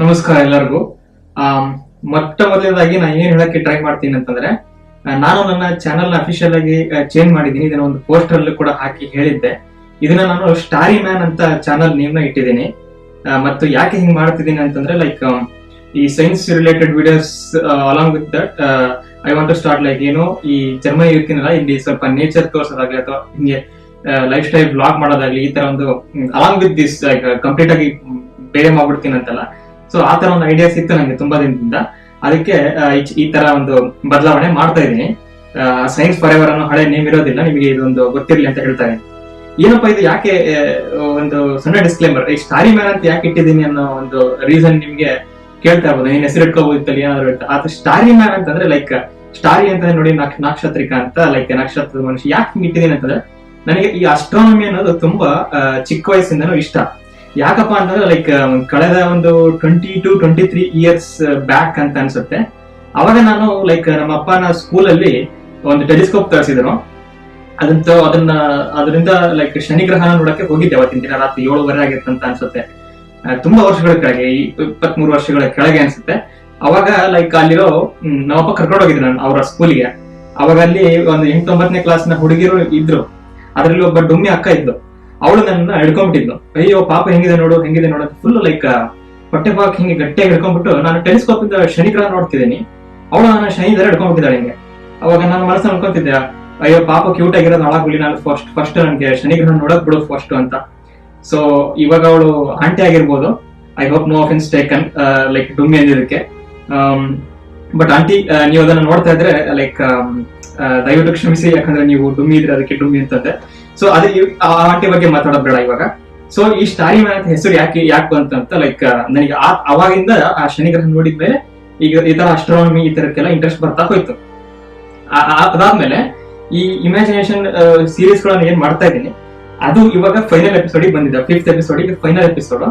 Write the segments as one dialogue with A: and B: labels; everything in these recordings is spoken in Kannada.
A: ನಮಸ್ಕಾರ ಎಲ್ಲರಿಗೂ. ಮೊಟ್ಟ ಮೊದಲನೇದಾಗಿ ನಾನು ಏನ್ ಹೇಳಕ್ಕೆ ಟ್ರೈ ಮಾಡ್ತೀನಿ ಅಂತಂದ್ರೆ, ನಾನು ನನ್ನ ಚಾನೆಲ್ ನ ಅಫಿಷಿಯಲ್ ಆಗಿ ಚೇಂಜ್ ಮಾಡಿದ್ದೀನಿ. ಇದನ್ನ ಒಂದು ಪೋಸ್ಟರ್ ಅಲ್ಲೂ ಕೂಡ ಹಾಕಿ ಹೇಳಿದ್ದೆ. ಇದನ್ನ ನಾನು ಸ್ಟಾರಿ ಮ್ಯಾನ್ ಅಂತ ಚಾನಲ್ ನೇಮ್ ನ ಇಟ್ಟಿದ್ದೀನಿ. ಮತ್ತು ಯಾಕೆ ಹಿಂಗ್ ಮಾಡ್ತಿದ್ದೀನಿ ಅಂತಂದ್ರೆ, ಲೈಕ್ ಈ science related videos along with that I want to start like ಈ ಜರ್ಮನಿ ಇರ್ತೀನಲ್ಲ, ಇಲ್ಲಿ ಸ್ವಲ್ಪ ನೇಚರ್ ತೋರ್ಸೋದಾಗ್ಲಿ ಅಥವಾ ಹಿಂಗೆ ಲೈಫ್ ಸ್ಟೈಲ್ ಬ್ಲಾಗ್ ಮಾಡೋದಾಗ್ಲಿ, ಈ ತರ ಒಂದು along with this like complete ಆಗಿ ಬೇರೆ ಮಾಡ್ಬಿಡ್ತೀನಿ ಅಂತಲ್ಲ. ಸೊ ಆ ತರ ಒಂದು ಐಡಿಯಾಸ್ ಇತ್ತು ನಂಗೆ ತುಂಬಾ ದಿನದಿಂದ. ಅದಕ್ಕೆ ಈ ತರ ಒಂದು ಬದಲಾವಣೆ ಮಾಡ್ತಾ ಇದ್ದೀನಿ. ಸೈನ್ಸ್ ಫಾರ್ ಎವರ್ ಅನ್ನೋ ಹಳೆ ನೇಮ್ ಇರೋದಿಲ್ಲ, ನಿಮಗೆ ಇದೊಂದು ಗೊತ್ತಿರ್ಲಿ ಅಂತ ಹೇಳ್ತಾ ಇದ್ದೀನಿ. ಏನಪ್ಪಾ ಇದು, ಯಾಕೆ ಒಂದು ಸಣ್ಣ ಡಿಸ್ಕ್ಲೇಮರ್, ಈ ಸ್ಟಾರಿ ಮ್ಯಾನ್ ಅಂತ ಯಾಕೆ ಇಟ್ಟಿದ್ದೀನಿ ಅನ್ನೋ ಒಂದು ರೀಸನ್ ನಿಮ್ಗೆ ಕೇಳ್ತಾ ಇರ್ಬೋದು. ನೀನ್ ಹೆಸರು ಇಟ್ಕೋಬಹುದು ಏನಾದ್ರು ಇರ್ತಾ. ಆದ್ರೆ ಸ್ಟಾರಿ ಮ್ಯಾನ್ ಅಂತಂದ್ರೆ ಲೈಕ್ ಸ್ಟಾರಿ ಅಂತಂದ್ರೆ ನೋಡಿ ನಕ್ಷತ್ರಿಕ ಅಂತ, ಲೈಕ್ ನಕ್ಷತ್ರದ ಮನುಷ್ಯ. ಯಾಕೆ ಹಿಂಗ್ ಇಟ್ಟಿದ್ದೀನಿ ಅಂತಂದ್ರೆ, ನನಗೆ ಈ ಅಸ್ಟ್ರಾನಮಿ ಅನ್ನೋದು ತುಂಬಾ ಚಿಕ್ಕ ವಯಸ್ಸಿಂದನೂ ಇಷ್ಟ. ಯಾಕಪ್ಪ ಅಂತಂದ್ರೆ ಲೈಕ್ ಕಳೆದ ಒಂದು 22-23 ಇಯರ್ಸ್ ಬ್ಯಾಕ್ ಅಂತ ಅನ್ಸುತ್ತೆ. ಅವಾಗ ನಾನು ಲೈಕ್ ನಮ್ಮ ಅಪ್ಪನ ಸ್ಕೂಲಲ್ಲಿ ಒಂದು ಟೆಲಿಸ್ಕೋಪ್ ತರಿಸಿದ್ರು. ಅದರಿಂದ ಲೈಕ್ ಶನಿ ಗ್ರಹಣ ನೋಡಕ್ಕೆ ಹೋಗಿದ್ದೆ. ಅವತ್ತಿನ ದಿನ ರಾತ್ರಿ 7:30 ಆಗಿತ್ತು ಅಂತ ಅನ್ಸುತ್ತೆ. ತುಂಬಾ ವರ್ಷಗಳ ಕೆಳಗೆ, 23 ವರ್ಷಗಳ ಕೆಳಗೆ ಅನ್ಸುತ್ತೆ. ಅವಾಗ ಲೈಕ್ ಅಲ್ಲಿರೋ ನಮ್ಮಪ್ಪ ಕರ್ಕೊಂಡು ಹೋಗಿದ್ರು ನಾನು ಅವರ ಸ್ಕೂಲಿಗೆ. ಅವಾಗ ಅಲ್ಲಿ ಒಂದು 8-9ನೇ ಕ್ಲಾಸ್ನ ಹುಡುಗಿರು ಇದ್ರು. ಅದ್ರಲ್ಲಿ ಒಬ್ಬ ಡುಮ್ಮಿ ಅಕ್ಕ ಇದ್ಲು. ಅವಳು ನನ್ನ ಹಿಡ್ಕೊಂಡ್ಬಿಟ್ಟಿದ್ಲು. ಅಯ್ಯೋ ಪಾಪ ಹೆಂಗಿದೆ ನೋಡು ಅಂತ ಫುಲ್ ಲೈಕ್ ಹೊಟ್ಟೆ ಪಾಕ್ ಹಿಂಗೆ ಗಟ್ಟಿಯಾಗಿ ಹಿಡ್ಕೊಂಡ್ಬಿಟ್ಟು, ನಾನು ಟೆಲಿಸ್ಕೋಪ್ ಇಂದ ಶನಿ ಗ್ರಹ ನೋಡ್ತಿದ್ದೀನಿ, ಅವಳು ನನ್ನ ಶನಿ ತರ ಹಿಡ್ಕೊಂಡ್ಬಿಟ್ಟಿದ್ದಾಳೆ ಹಿಂಗೆ. ಅವಾಗ ನಾನು ಮನಸ್ಸಲ್ಲಿ ಅನ್ಕೊಂತಿದ್ದೆ, ಅಯ್ಯೋ ಪಾಪ ಕ್ಯೂಟ್ ಆಗಿರೋದು ಹಾಳಾಗ್ಲಿ, ನಾನು ಫಸ್ಟ್ ನನಗೆ ಶನಿ ಗ್ರಹ ನೋಡಕ್ ಬಿಡು ಫಸ್ಟ್ ಅಂತ. ಸೊ ಇವಾಗ ಅವಳು ಆಂಟಿ ಆಗಿರ್ಬೋದು, I hope no offence taken like ಡುಮ್ಮಿ ಅಂದಿದ್ದಕ್ಕೆ. ಬಟ್ ಆಂಟಿ, ನೀವು ಅದನ್ನ ನೋಡ್ತಾ ಇದ್ರೆ ಲೈಕ್ ದಯವಿಟ್ಟು ಕ್ಷಮಿಸಿ, ಯಾಕಂದ್ರೆ ನೀವು ಡುಮ್ಮಿ ಇದ್ರೆ ಅದಕ್ಕೆ ಡುಮ್ಮಿ ಅಂತಂದೆ. ಸೊ ಅದೇ ಆ ಆಂಟಿ ಬಗ್ಗೆ ಮಾತಾಡೋದ್ ಬೇಡ ಇವಾಗ. ಸೊ ಈ ಸ್ಟಾರಿ ಮ್ಯಾನ್ ಅಂತ ಹೆಸರು ಯಾಕೆ ಬಂತಂತ, ಲೈಕ್ ನನಗೆ ಅವಾಗಿಂದ ಆ ಶನಿಗ್ರಹ ನೋಡಿದ್ಮೇಲೆ ಈಗ ಈ ತರ ಅಸ್ಟ್ರಾನಮಿ ಈ ತರಕ್ಕೆಲ್ಲ ಇಂಟ್ರೆಸ್ಟ್ ಬರ್ತಾ ಹೋಯ್ತು. ಅದಾದ್ಮೇಲೆ ಈ ಇಮ್ಯಾಜಿನೇಷನ್ ಸೀರೀಸ್ ಗಳನ್ನ ಏನ್ ಮಾಡ್ತಾ ಇದ್ದೀನಿ, ಅದು ಇವಾಗ ಫೈನಲ್ ಎಪಿಸೋಡ್ ಬಂದಿದೆ. 5th episode final episode.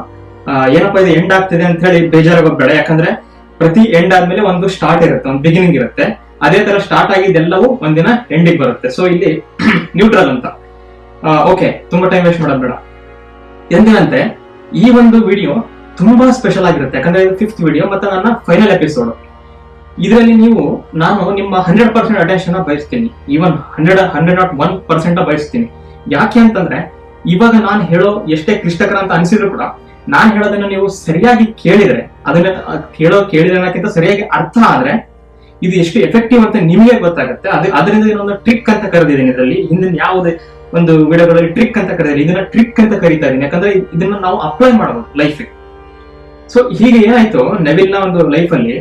A: ಏನಪ್ಪಾ ಇದು ಎಂಡ್ ಆಗ್ತಿದೆ ಅಂತ ಹೇಳಿ ಬೇಜಾರಾಗೋದ್ ಬೇಡ, ಯಾಕಂದ್ರೆ ಪ್ರತಿ ಎಂಡ್ ಆದ್ಮೇಲೆ ಒಂದು ಸ್ಟಾರ್ಟ್ ಇರುತ್ತೆ, ಒಂದು ಬಿಗಿನಿಂಗ್ ಇರುತ್ತೆ. ಅದೇ ತರ ಸ್ಟಾರ್ಟ್ ಆಗಿದ್ದೆಲ್ಲವೂ ಒಂದಿನ ಎಂಡಿಗೆ ಬರುತ್ತೆ. ಸೊ ಇಲ್ಲಿ ನ್ಯೂಟ್ರಲ್ ಅಂತ. ಓಕೆ, ತುಂಬಾ ಟೈಮ್ ವೇಸ್ಟ್ ಮಾಡೋದ್ ಬೇಡ. ಎಂದಿನಂತೆ ಈ ಒಂದು ವಿಡಿಯೋ ತುಂಬಾ ಸ್ಪೆಷಲ್ ಆಗಿರುತ್ತೆ, ಯಾಕಂದ್ರೆ ಇದು 5th ವಿಡಿಯೋ ಮತ್ತೆ ನನ್ನ ಫೈನಲ್ ಎಪಿಸೋಡ್. ಇದರಲ್ಲಿ ನಾನು ನಿಮ್ಮ 100% ಅಟೆನ್ಷನ್ ಬಯಸ್ತೀನಿ. ಈವನ್ 101% ಬಯಸ್ತೀನಿ. ಯಾಕೆ ಅಂತಂದ್ರೆ, ಇವಾಗ ನಾನು ಹೇಳೋ ಎಷ್ಟೇ ಕ್ಲಿಷ್ಟಕರ ಅಂತ ಅನ್ಸಿದ್ರು ಕೂಡ, ನಾನ್ ಹೇಳೋದನ್ನ ನೀವು ಸರಿಯಾಗಿ ಕೇಳಿದ್ರೆ, ಅದನ್ನ ಕೇಳಿದ್ರೆ ಅನ್ನೋಕ್ಕಿಂತ ಸರಿಯಾಗಿ ಅರ್ಥ ಆದ್ರೆ ಇದು ಎಷ್ಟು ಎಫೆಕ್ಟಿವ್ ಅಂತ ನಿಮಗೆ ಗೊತ್ತಾಗುತ್ತೆ. ಅದರಿಂದ ಇನ್ನೊಂದು ಟ್ರಿಕ್ ಅಂತ ಕರೆದಿದ್ದೀನಿ. ಇದರಲ್ಲಿ ಹಿಂದಿನ ಯಾವುದೇ ಒಂದು ವಿಡಿಯೋಗಳಲ್ಲಿ ಟ್ರಿಕ್ ಅಂತ ಕರೆದಿದ್ದೀನಿ, ಇದನ್ನ ಟ್ರಿಕ್ ಅಂತ ಕರೀತಾ ಇದೀನಿ. ಯಾಕಂದ್ರೆ ಇದನ್ನ ನಾವು ಅಪ್ಲೈ ಮಾಡಬಹುದು ಲೈಫ್. ಸೊ ಹೀಗೆ ಏನಾಯ್ತು, ನೆವಿಲ್ನ ಒಂದು ಲೈಫ್ ಅಲ್ಲಿ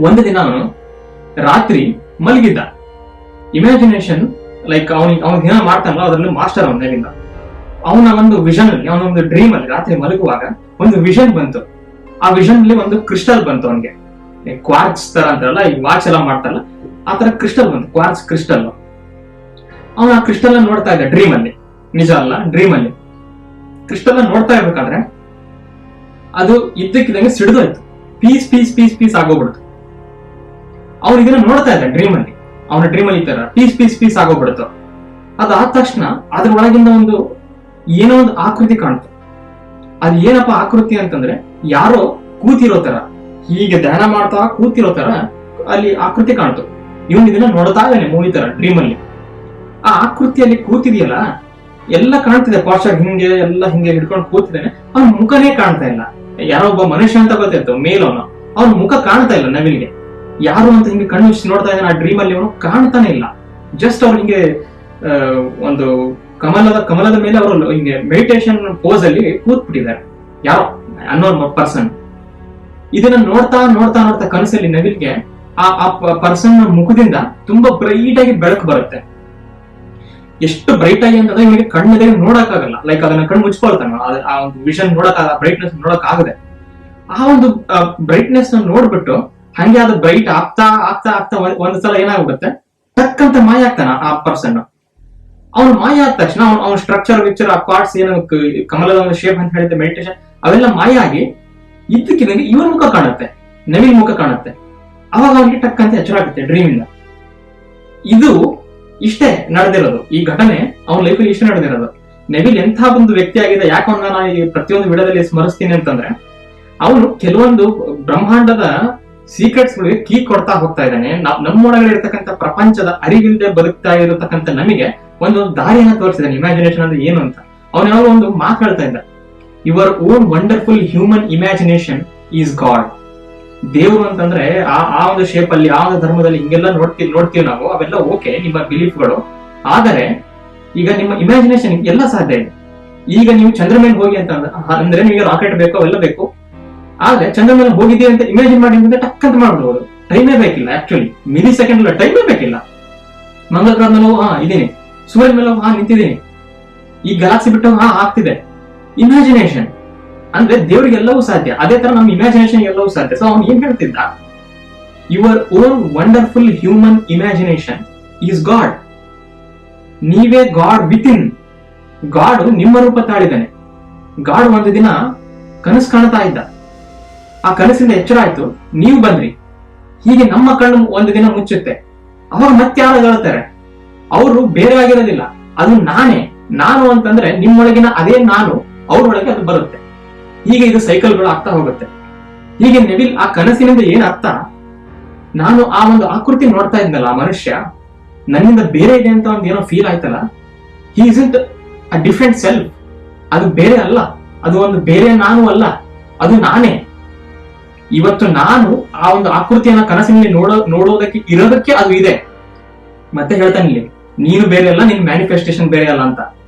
A: ಒಂದು ದಿನ ಅವನು ರಾತ್ರಿ ಮಲಗಿದ್ದ. ಇಮ್ಯಾಜಿನೇಷನ್ ಲೈಕ್ ಅವನಿಗೆ ಏನೋ ಮಾಡ್ತಾನಲ್ಲ, ಅದರಲ್ಲಿ ಮಾಸ್ಟರ್ ಅವನು ನೆವಿಲ್. ಅವನ ಒಂದು ವಿಷನ್ ಅಲ್ಲಿ, ಅವನ ಒಂದು ಡ್ರೀಮ್ ಅಲ್ಲಿ ರಾತ್ರಿ ಮಲಗುವಾಗ ಒಂದು ವಿಷನ್ ಬಂತು. ಆ ವಿಷನ್ ಅಲ್ಲಿ ಒಂದು ಕ್ರಿಸ್ಟಲ್ ಬಂತು ಅವನಿಗೆ. ಕ್ವಾರ್ಟ್ಸ್ ತರ ಅಂತಾರಲ್ಲ, ಈ ವಾಚ್ ಎಲ್ಲ ಮಾಡ್ತಾರಲ್ಲ, ಆ ತರ ಕ್ರಿಸ್ಟಲ್ ಬಂತು, ಕ್ವಾರ್ಟ್ಸ್ ಕ್ರಿಸ್ಟಲ್. ಅವನು ಆ ಕ್ರಿಸ್ಟಲ್ ನೋಡ್ತಾ ಇದ್ದ ಡ್ರೀಮ್ ಅಲ್ಲಿ, ನಿಜ ಅಲ್ಲ, ಡ್ರೀಮ್ ಅಲ್ಲಿ ಕ್ರಿಸ್ಟಲ್ ನೋಡ್ತಾ ಇರ್ಬೇಕಾದ್ರೆ ಅದು ಇದ್ದಕ್ಕಿದ್ದಂಗೆ ಸಿಡಿದೋಯ್ತು. ಪೀಸ್ ಪೀಸ್ ಪೀಸ್ ಪೀಸ್ ಆಗೋಗ್ಬಿಡ್ತು. ಅವ್ರು ಇದನ್ನ ನೋಡ್ತಾ ಇದ್ದ ಡ್ರೀಮ್ ಅಲ್ಲಿ, ಅವನ ಡ್ರೀಮ್ ಅಲ್ಲಿ ಈ ತರ ಪೀಸ್ ಪೀಸ್ ಪೀಸ್ ಆಗೋಗ್ಬಿಡ್ತು. ಅದಾದ ತಕ್ಷಣ ಅದ್ರ ಒಳಗಿಂದ ಏನೋ ಒಂದು ಆಕೃತಿ ಕಾಣ್ತು. ಅದು ಏನಪ್ಪ ಆಕೃತಿ ಅಂತಂದ್ರೆ, ಯಾರೋ ಕೂತಿರೋ ತರ, ಹೀಗೆ ಧ್ಯಾನ ಮಾಡ್ತಾ ಕೂತಿರೋ ತರ ಅಲ್ಲಿ ಆಕೃತಿ ಕಾಣ್ತು. ಇವನ್ ಇದನ್ನ ನೋಡ್ತಾ ಇದ್ದಾನೆ ಮೂವಿ ತರ ಡ್ರೀಮ್ ಅಲ್ಲಿ. ಆ ಆಕೃತಿಯಲ್ಲಿ ಕೂತಿದೆಯಲ್ಲ, ಎಲ್ಲ ಕಾಣ್ತಿದೆ, ಪಾರ್ಶ್ವ ಹಿಂಗೆ ಎಲ್ಲ ಹಿಂಗೆ ಹಿಡ್ಕೊಂಡು ಕೂತಿದ್ದಾನೆ. ಅವನ ಮುಖನೇ ಕಾಣ್ತಾ ಇಲ್ಲ. ಯಾರೋ ಒಬ್ಬ ಮನುಷ್ಯ ಅಂತ ಗೊತ್ತಾಯ್ತು, ಮೇಲ್ ಅವನ ಮುಖ ಕಾಣ್ತಾ ಇಲ್ಲ ನವಿಲ್ಗೆ. ಯಾರು ಅಂತ ಹಿಂಗೆ ಕಣ್ಣು ಮುಚ್ಚಿ ನೋಡ್ತಾ ಇದ್ದಾನೆ ಆ ಡ್ರೀಮ್ ಅಲ್ಲಿ. ಅವನು ಕಾಣ್ತಾನೆ ಇಲ್ಲ. ಜಸ್ಟ್ ಅವ್ರು ಹಿಂಗೆ ಒಂದು ಕಮಲದ ಮೇಲೆ ಅವರು ಹಿಂಗೆ ಮೆಡಿಟೇಷನ್ ಪೋಸ್ ಅಲ್ಲಿ ಕೂತ್ಬಿಟ್ಟಿದ್ದಾರೆ, ಯಾರೋ ಅನ್ನೋನ್ ಪರ್ಸನ್. ಇದನ್ನ ನೋಡ್ತಾ ನೋಡ್ತಾ ನೋಡ್ತಾ ಕನಸಲ್ಲಿ ನವಿಲ್ಗೆ ಆ ಪರ್ಸನ್ ಮುಖದಿಂದ ತುಂಬಾ ಬ್ರೈಟ್ ಆಗಿ ಬೆಳಕು ಬರುತ್ತೆ. ಎಷ್ಟು ಬ್ರೈಟ್ ಆಗಿ ಅಂತಂದ್ರೆ ಇವನಿಗೆ ಕಣ್ಣು ನೋಡಕ್ಕಾಗಲ್ಲ. ಲೈಕ್ ಅದನ್ನ ಕಣ್ಣು ಮುಚ್ಕೊಳ್ತಾನೆ, ಆ ಒಂದು ವಿಷನ್ ಬ್ರೈಟ್ನೆಸ್ ನೋಡಕ್ ಆಗದೆ. ಆ ಒಂದು ಬ್ರೈಟ್ನೆಸ್ ನೋಡ್ಬಿಟ್ಟು ಹಂಗೆ ಅದು ಬ್ರೈಟ್ ಆಗ್ತಾ ಆಗ್ತಾ ಆಗ್ತಾ ಒಂದ್ಸಲ ಏನಾಗ್ಬಿಡುತ್ತೆ, ಟಕ್ಕಂತ ಮಾಯ ಆಗ್ತಾನ ಆ ಪರ್ಸನ್. ಅವನು ಮಾಯ ಆದ ತಕ್ಷಣ ಅವನ ಸ್ಟ್ರಕ್ಚರ್ ಆ ಪಾರ್ಟ್ಸ್ ಏನು ಕಮಲದ ಒಂದು ಶೇಪ್ ಅಂತ ಹೇಳಿದ್ರೆ ಮೆಡಿಟೇಷನ್, ಅವೆಲ್ಲ ಮಾಯ ಆಗಿ ಇದ್ದಕ್ಕಿದ್ದಂಗೆ ಇವನ್ ಮುಖ ಕಾಣುತ್ತೆ, ನವಿಲ್ ಮುಖ ಕಾಣುತ್ತೆ. ಅವಾಗ ಅವನಿಗೆ ಟಕ್ ಅಂತ ಎಚ್ಚರ ಆಗುತ್ತೆ ಡ್ರೀಮ್ ಇಂದ. ಇದು ಇಷ್ಟೇ ನಡೆದಿರೋದು, ಈ ಘಟನೆ ಅವನ ಲೈಫಲ್ಲಿ ಇಷ್ಟೇ ನಡೆದಿರೋದು. ನೆವಿಲ್ ಎಂಥ ಒಂದು ವ್ಯಕ್ತಿ ಆಗಿದೆ, ಯಾಕಂದ್ರೆ ನಾನು ಈ ಪ್ರತಿಯೊಂದು ವಿಡಿಯೋದಲ್ಲಿ ಸ್ಮರಿಸ್ತೀನಿ ಅಂತಂದ್ರೆ, ಅವನು ಕೆಲವೊಂದು ಬ್ರಹ್ಮಾಂಡದ ಸೀಕ್ರೆಟ್ಸ್ ಗಳಿಗೆ ಕೀ ಕೊಡ್ತಾ ಹೋಗ್ತಾ ಇದ್ದಾನೆ. ನಮ್ಮೊಳಗಡೆ ಇರತಕ್ಕಂಥ ಪ್ರಪಂಚದ ಅರಿವಿಲ್ಲದೆ ಬದುಕ್ತಾ ಇರತಕ್ಕಂಥ ನಮಗೆ ಒಂದು ದಾರಿಯನ್ನ ತೋರಿಸಿದಾನೆ. ಇಮ್ಯಾಜಿನೇಷನ್ ಅಂದ್ರೆ ಏನು ಅಂತ ಅವನು ಯಾವ ಒಂದು ಮಾತು ಹೇಳ್ತಾ ಇದ್ದ, your own wonderful human imagination is god. ದೇವರು ಅಂತಂದ್ರೆ ಆ ಒಂದು ಶೇಪ್ ಅಲ್ಲಿ, ಆ ಒಂದು ಧರ್ಮದಲ್ಲಿ ಹಿಂಗೆಲ್ಲ ನೋಡ್ತೀವಿ ನಾವು, ಅವೆಲ್ಲ ಓಕೆ ನಿಮ್ಮ ಬಿಲೀಫ್ಗಳು. ಆದರೆ ಈಗ ನಿಮ್ಮ ಇಮ್ಯಾಜಿನೇಷನ್ ಎಲ್ಲ ಸಾಧ್ಯ ಇದೆ. ಈಗ ನೀವು ಚಂದ್ರ ಮೇಲೆ ಹೋಗಿ ಅಂತ ಅಂದ್ರೆ ನಿಮಗೆ ರಾಕೆಟ್ ಬೇಕು, ಅವೆಲ್ಲ ಬೇಕು. ಆದ್ರೆ ಚಂದ್ರ ಮೇಲೆ ಹೋಗಿದ್ದೀವಿ ಅಂತ ಇಮ್ಯಾಜಿನ್ ಮಾಡಿ ಅಂತ ಟಕ್ ಅಂತ ಮಾಡ್ಬೋದು. ಟೈಮೇ ಬೇಕಿಲ್ಲ, ಆಕ್ಚುಲಿ ಮಿಲಿ ಸೆಕೆಂಡ್ ಟೈಮೇ ಬೇಕಿಲ್ಲ. ಮಂಗಳ ಗ್ರಹದ ಮೇಲೆ ಇದೀನಿ, ಸೂರ್ಯನ ಮೇಲೆ ನಿಂತಿದ್ದೀನಿ, ಈ ಗಲಾಕ್ಸಿ ಬಿಟ್ಟು ಆಗ್ತಿದೆ. ಇಮ್ಯಾಜಿನೇಷನ್ ಅಂದ್ರೆ ದೇವರಿಗೆ ಎಲ್ಲವೂ ಸಾಧ್ಯ. ಅದೇ ತರ ನಮ್ಮ ಇಮ್ಯಾಜಿನೇಷನ್ ಎಲ್ಲವೂ ಸಾಧ್ಯ. ಸೊ ಅವ್ನು ಏನ್ ಹೇಳ್ತಿದ್ದ, your own wonderful human imagination is god. ನೀವೇ ಗಾಡ್ ವಿತ್ ಇನ್. ಗಾಡ್ ನಿಮ್ಮ ರೂಪ ತಾಳಿದ್ದಾನೆ. ಗಾಡ್ ಒಂದು ದಿನ ಕನಸು ಕಾಣ್ತಾ ಇದ್ದ, ಆ ಕನಸಿಂದ ಎಚ್ಚರ ಆಯ್ತು, ನೀವು ಬಂದ್ರಿ. ಹೀಗೆ ನಮ್ಮ ಕಣ್ಣು ಒಂದು ದಿನ ಮುಚ್ಚುತ್ತೆ. ಅವಾಗ ಮತ್ತೆ ಯಾರು ಹೇಳ್ತಾರೆ, ಅವರು ಬೇರೆ ಆಗಿರೋದಿಲ್ಲ, ಅದು ನಾನೇ. ನಾನು ಅಂತಂದ್ರೆ ನಿಮ್ಮೊಳಗಿನ ಅದೇ ನಾನು, ಅವ್ರೊಳಗೆ ಅದು ಬರುತ್ತೆ. ಹೀಗೆ ಇದು ಸೈಕಲ್ಗಳು ಆಗ್ತಾ ಹೋಗುತ್ತೆ. ಹೀಗೆ ನೆವಿಲ್ ಆ ಕನಸಿನಿಂದ ಏನ್ ಅರ್ಥ, ನಾನು ಆ ಒಂದು ಆಕೃತಿ ನೋಡ್ತಾ ಇದ್ನಲ್ಲ, ಆ ಮನುಷ್ಯ ನನ್ನಿಂದ ಬೇರೆ ಇದೆ ಅಂತ ಒಂದು ಏನೋ ಫೀಲ್ ಆಯ್ತಲ್ಲ, ಹಿ ಇಸ್ಂಟ್ ಅ ಡಿಫ್ರೆಂಟ್ ಸೆಲ್ಫ್. ಅದು ಬೇರೆ ಅಲ್ಲ, ಅದು ಒಂದು ಬೇರೆ ನಾನು ಅಲ್ಲ, ಅದು ನಾನೇ. ಇವತ್ತು ನಾನು ಆ ಒಂದು ಆಕೃತಿಯನ್ನ ಕನಸಿನಲ್ಲಿ ನೋಡೋದಕ್ಕೆ ಇರೋದಕ್ಕೆ ಅದು ಇದೆ. ಮತ್ತೆ ಹೇಳ್ತಾನೆ ಇಲ್ಲಿ, ನೀನು ಬೇರೆ ಅಲ್ಲ, ನಿನ್ ಮ್ಯಾನಿಫೆಸ್ಟೇಷನ್ ಬೇರೆ ಅಲ್ಲ ಅಂತ.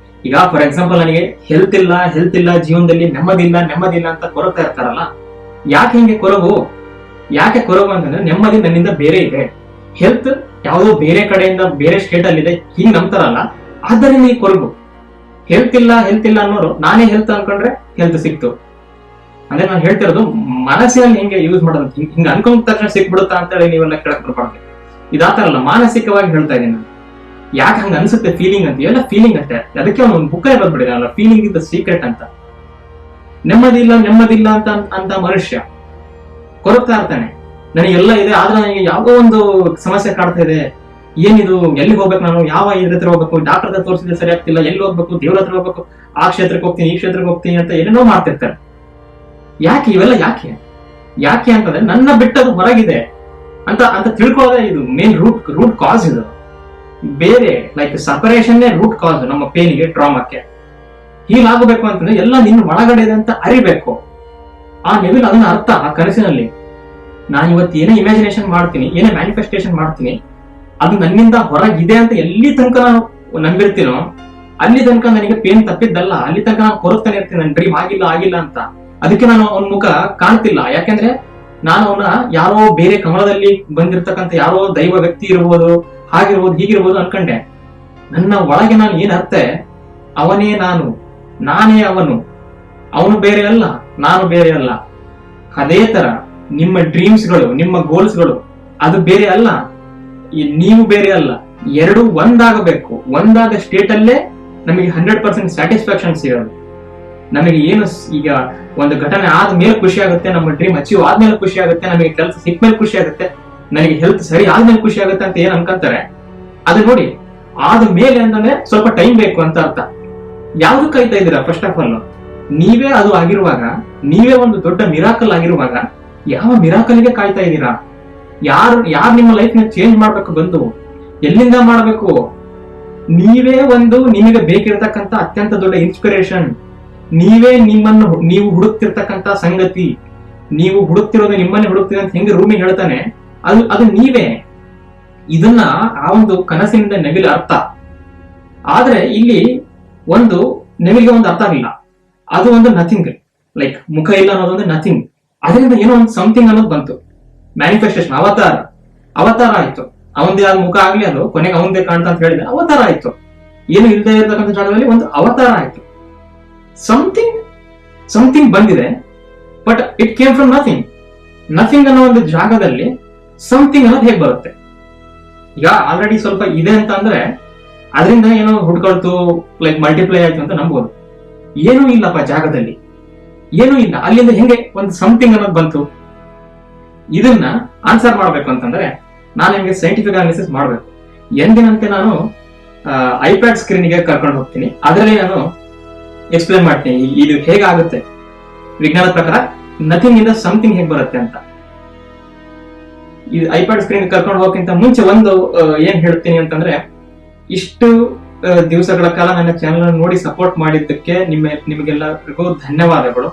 A: ಈಗ ಫಾರ್ ಎಕ್ಸಾಂಪಲ್ ನನಗೆ ಹೆಲ್ತ್ ಇಲ್ಲ, ಜೀವನದಲ್ಲಿ ನೆಮ್ಮದಿಲ್ಲ ಅಂತ ಕೊರಗ್ತಾ ಇರ್ತಾರಲ್ಲ, ಯಾಕೆ ಹಿಂಗೆ ಕೊರಗು? ಯಾಕೆ ಕೊರಗು ಅಂತಂದ್ರೆ ನೆಮ್ಮದಿ ನನ್ನಿಂದ ಬೇರೆ ಇದೆ, ಹೆಲ್ತ್ ಯಾವುದೋ ಬೇರೆ ಕಡೆಯಿಂದ ಬೇರೆ ಸ್ಟೇಟ್ ಅಲ್ಲಿ ಇದೆ, ಹಿಂಗ್ ನಂಬ್ತಾರಲ್ಲ, ಆದ್ದರಿಂದ ಈ ಕೊರಗು. ಹೆಲ್ತ್ ಇಲ್ಲ ಅನ್ನೋರು ನಾನೇ ಹೆಲ್ತ್ ಅನ್ಕೊಂಡ್ರೆ ಹೆಲ್ತ್ ಸಿಕ್ತು ಅಂದ್ರೆ ನಾನು ಹೇಳ್ತಿರೋದು ಮನಸ್ಸಿನಲ್ಲಿ ಹಿಂಗೆ ಯೂಸ್ ಮಾಡೋದು. ಹಿಂಗ ಅನ್ಕೊಂಡ ತಕ್ಷಣ ಸಿಕ್ಬಿಡುತ್ತಾ ಅಂತ ಹೇಳಿ ನೀವೆಲ್ಲ ಕೇಳಕ್ ಬರ್ಬಾರ್ದು. ಇದಾತಾರಲ್ಲ, ಮಾನಸಿಕವಾಗಿ ಹೇಳ್ತಾ ಇದ್ದೀನಿ ನಾನು. ಯಾಕೆ ಹಂಗ ಅನ್ಸುತ್ತೆ ಫೀಲಿಂಗ್ ಅಂತ, ಇವೆಲ್ಲ ಫೀಲಿಂಗ್ ಅಷ್ಟೇ. ಅದಕ್ಕೆ ಒಂದು ಬುಕ್ಕೇ ಬರ್ಬಿಡಿದಲ್ಲ, ಫೀಲಿಂಗ್ ಇಸ್ ದ ಸೀಕ್ರೆಟ್ ಅಂತ. ನೆಮ್ಮದಿಲ್ಲ ಅಂತ ಮನುಷ್ಯ ಕೊರಗ್ತಾ ಇರ್ತಾನೆ, ನನಗೆಲ್ಲ ಇದೆ ಆದ್ರೆ ನನಗೆ ಯಾವುದೋ ಒಂದು ಸಮಸ್ಯೆ ಕಾಡ್ತಾ ಇದೆ, ಏನಿದು, ಎಲ್ಲಿಗೆ ಹೋಗ್ಬೇಕು, ನಾನು ಯಾವ ಇದ್ರ ಹತ್ರ ಹೋಗ್ಬೇಕು, ಡಾಕ್ಟರ್ ಹತ್ರ ತೋರಿಸಿದ್ರೆ ಸರಿ ಆಗ್ತಿಲ್ಲ, ಎಲ್ಲಿ ಹೋಗ್ಬೇಕು, ದೇವ್ರ ಹತ್ರ ಹೋಗ್ಬೇಕು, ಆ ಕ್ಷೇತ್ರಕ್ಕೆ ಹೋಗ್ತೀನಿ, ಈ ಕ್ಷೇತ್ರಕ್ಕೆ ಹೋಗ್ತೀನಿ ಅಂತ ಏನೇನೋ ಮಾಡ್ತಿರ್ತಾರೆ. ಯಾಕೆ ಇವೆಲ್ಲ ಯಾಕೆ ಅಂತಂದ್ರೆ ನನ್ನ ಬಿಟ್ಟದು ಹೊರಗಿದೆ ಅಂತ ತಿಳ್ಕೊಳ್ಳೋದೇ ಇದು ಮೇನ್ ರೂಟ್ ಕಾಸ್. ಇದು ಬೇರೆ ಲೈಕ್ ಸಪರೇಷನ್ ರೂಟ್ ಕಾಸ್ ನಮ್ಮ ಪೇನಿಗೆ, ಟ್ರಾಮಾಕ್ಕೆ. ಹೀಗಾಗಬೇಕು ಅಂತಂದ್ರೆ ಎಲ್ಲ ನಿನ್ನ ಒಳಗಡೆ ಇದೆ ಅಂತ ಅರಿಬೇಕು. ಆ ನೆವಿಲ್ ಅದನ್ನ ಅರ್ಥ, ಆ ಕನಸಿನಲ್ಲಿ ನಾನು ಇವತ್ತು ಏನೇ ಇಮ್ಯಾಜಿನೇಷನ್ ಮಾಡ್ತೀನಿ, ಏನೇ ಮ್ಯಾನಿಫೆಸ್ಟೇಷನ್ ಮಾಡ್ತೀನಿ, ಅದು ನನ್ನಿಂದ ಹೊರಗಿದೆ ಅಂತ ಎಲ್ಲಿ ತನಕ ನಾನು ನಂಬಿರ್ತೀನೋ ಅಲ್ಲಿ ತನಕ ನನಗೆ ಪೇನ್ ತಪ್ಪಿದ್ದಲ್ಲ, ಅಲ್ಲಿ ತನಕ ನಾನು ಕೊರಗ್ತಾನೆ ಇರ್ತೀನಿ, ನನ್ ಡ್ರೀಮ್ ಆಗಿಲ್ಲ ಅಂತ. ಅದಕ್ಕೆ ನಾನು ಅವನ ಮುಖ ಕಾಣ್ತಿಲ್ಲ, ಯಾಕೆಂದ್ರೆ ನಾನು ಅವನ ಯಾರೋ ಬೇರೆ ಕಮಲದಲ್ಲಿ ಬಂದಿರ್ತಕ್ಕಂಥ ಯಾರೋ ದೈವ ವ್ಯಕ್ತಿ ಇರ್ಬೋದು, ಹಾಗಿರ್ಬೋದು ಹೀಗಿರ್ಬೋದು ಅನ್ಕೊಂಡೆ. ನನ್ನ ಒಳಗೆ ನಾನು ಏನ್ ಅರ್ಥ, ಅವನೇ ನಾನು, ನಾನೇ ಅವನು ಬೇರೆ ಅಲ್ಲ, ನಾನು ಬೇರೆ ಅಲ್ಲ. ಅದೇ ತರ ನಿಮ್ಮ ಡ್ರೀಮ್ಸ್ಗಳು, ನಿಮ್ಮ ಗೋಲ್ಸ್ಗಳು ಅದು ಬೇರೆ ಅಲ್ಲ, ನೀವು ಬೇರೆ ಅಲ್ಲ. ಎರಡು ಒಂದಾಗಬೇಕು. ಒಂದಾದ ಸ್ಟೇಟ್ ಅಲ್ಲೇ ನಮಗೆ 100% ಸ್ಯಾಟಿಸ್ಫ್ಯಾಕ್ಷನ್ ಸಿಗೋದು. ನಮಗೆ ಏನು ಈಗ ಒಂದು ಘಟನೆ ಆದ್ಮೇಲೆ ಖುಷಿ ಆಗುತ್ತೆ, ನಮ್ಮ ಡ್ರೀಮ್ ಅಚೀವ್ ಆದ್ಮೇಲೆ ಖುಷಿ ಆಗುತ್ತೆ, ನಮಗೆ ಕೆಲಸ ಸಿಕ್ಮೇಲೆ ಖುಷಿ ಆಗುತ್ತೆ, ನನಗೆ ಹೆಲ್ತ್ ಸರಿ ಆದ್ಮೇಲೆ ಖುಷಿ ಆಗುತ್ತೆ ಅಂತ ಏನ್ ಅನ್ಕೊಂತಾರೆ, ಅದು ನೋಡಿ ಆದ್ಮೇಲೆ ಅಂತಂದ್ರೆ ಸ್ವಲ್ಪ ಟೈಮ್ ಬೇಕು ಅಂತ ಅರ್ಥ. ಯಾವ್ದು ಕಾಯ್ತಾ ಇದ್ದೀರಾ? ಫಸ್ಟ್ ಆಫ್ ಆಲ್ ನೀವೇ ಅದು ಆಗಿರುವಾಗ, ನೀವೇ ಒಂದು ದೊಡ್ಡ ಮಿರಾಕಲ್ ಆಗಿರುವಾಗ ಯಾವ ಮಿರಾಕಲ್ಗೆ ಕಾಯ್ತಾ ಇದ್ದೀರಾ? ಯಾರು ನಿಮ್ಮ ಲೈಫ್ ನ ಚೇಂಜ್ ಮಾಡ್ಬೇಕು, ಬಂದು ಎಲ್ಲಿಂದ ಮಾಡ್ಬೇಕು? ನೀವೇ ಒಂದು ನಿಮಗೆ ಬೇಕಿರತಕ್ಕಂತ ಅತ್ಯಂತ ದೊಡ್ಡ ಇನ್ಸ್ಪಿರೇಷನ್. ನೀವೇ ನೀವು ಹುಡುಕ್ತಿರ್ತಕ್ಕಂತ ಸಂಗತಿ, ನೀವು ಹುಡುಕ್ತಿರೋದು ನಿಮ್ಮನ್ನೇ ಹುಡುಕ್ತಿರೋ ಅಂತ ಹೆಂಗೆ ರೂಮಿಗೆ ಹೇಳ್ತಾನೆ, ಅದು ನೀವೇ. ಇದನ್ನ ಆ ಒಂದು ಕನಸಿನಿಂದ ನೆವಿಲ್ ಅರ್ಥ. ಆದ್ರೆ ಇಲ್ಲಿ ಒಂದು ನೆವಿಲ್ಗೆ ಒಂದು ಅರ್ಥ ಆಗಿಲ್ಲ, ಅದು ಒಂದು ನಥಿಂಗ್, ಲೈಕ್ ಮುಖ ಇಲ್ಲ ಅನ್ನೋದೊಂದು ನಥಿಂಗ್. ಅದರಿಂದ ಏನೋ ಒಂದು ಸಮಥಿಂಗ್ ಅನ್ನೋದು ಬಂತು. ಮ್ಯಾನಿಫೆಸ್ಟೇಷನ್, ಅವತಾರ ಆಯ್ತು. ಅವಂದೇ ಆದ ಮುಖ ಆಗ್ಲಿ, ಅದು ಕೊನೆಗೆ ಅವಂದೇ ಕಾಣ್ತಾ ಅಂತ ಹೇಳಿದ್ರೆ ಅವತಾರ ಆಯ್ತು. ಏನು ಇಲ್ಲದೆ ಇರತಕ್ಕಂಥ ಜಾಗದಲ್ಲಿ ಒಂದು ಅವತಾರ ಆಯ್ತು. ಸಮಥಿಂಗ್ ಬಂದಿದೆ, but it came from nothing ಅನ್ನೋ ಒಂದು ಜಾಗದಲ್ಲಿ ಸಮಥಿಂಗ್ ಅನ್ನೋದು ಹೇಗೆ ಬರುತ್ತೆ? ಈಗ ಆಲ್ರೆಡಿ ಸ್ವಲ್ಪ ಇದೆ ಅಂತ ಅಂದ್ರೆ ಅದರಿಂದ ಏನೋ ಹುಡ್ಕೊಳ್ತು, ಲೈಕ್ ಮಲ್ಟಿಪ್ಲೈ ಆಯ್ತು ಅಂತ ನಂಬೋದು. ಏನೂ ಇಲ್ಲಪ್ಪ ಜಾಗದಲ್ಲಿ, ಏನೂ ಇಲ್ಲ, ಅಲ್ಲಿಂದ ಹೆಂಗೆ ಒಂದು ಸಮಥಿಂಗ್ ಅನ್ನೋದು ಬಂತು? ಇದನ್ನ ಆನ್ಸರ್ ಮಾಡ್ಬೇಕು ಅಂತಂದ್ರೆ ನಾನು ನಿಮಗೆ ಸೈಂಟಿಫಿಕ್ ಅನಾಲಿಸಿಸ್ ಮಾಡ್ಬೇಕು. ಎಂದಿನಂತೆ ನಾನು ಐಪ್ಯಾಡ್ ಸ್ಕ್ರೀನ್ಗೆ ಕರ್ಕೊಂಡು ಹೋಗ್ತೀನಿ, ಅದರಲ್ಲಿ ನಾನು ಎಕ್ಸ್ಪ್ಲೇನ್ ಮಾಡ್ತೀನಿ ಇದು ಹೇಗಾಗುತ್ತೆ. ವಿಜ್ಞಾನದ ಪ್ರಕಾರ ನಥಿಂಗ್ ಇಂದ ಸಮಥಿಂಗ್ ಹೇಗೆ ಬರುತ್ತೆ ಅಂತ. ಇದು ಐಪ್ಯಾಡ್ ಸ್ಕ್ರೀನ್ ಕರ್ಕೊಂಡು ಹೋಗಕ್ಕಿಂತ ಮುಂಚೆ ಒಂದು ಏನ್ ಹೇಳ್ತೀನಿ ಅಂತಂದ್ರೆ, ಇಷ್ಟು ದಿವಸಗಳ ಕಾಲ ನನ್ನ ಚಾನೆಲ್ ನೋಡಿ ಸಪೋರ್ಟ್ ಮಾಡಿದ್ದಕ್ಕೆ ನಿಮಗೆಲ್ಲರಿಗೂ ಧನ್ಯವಾದಗಳು.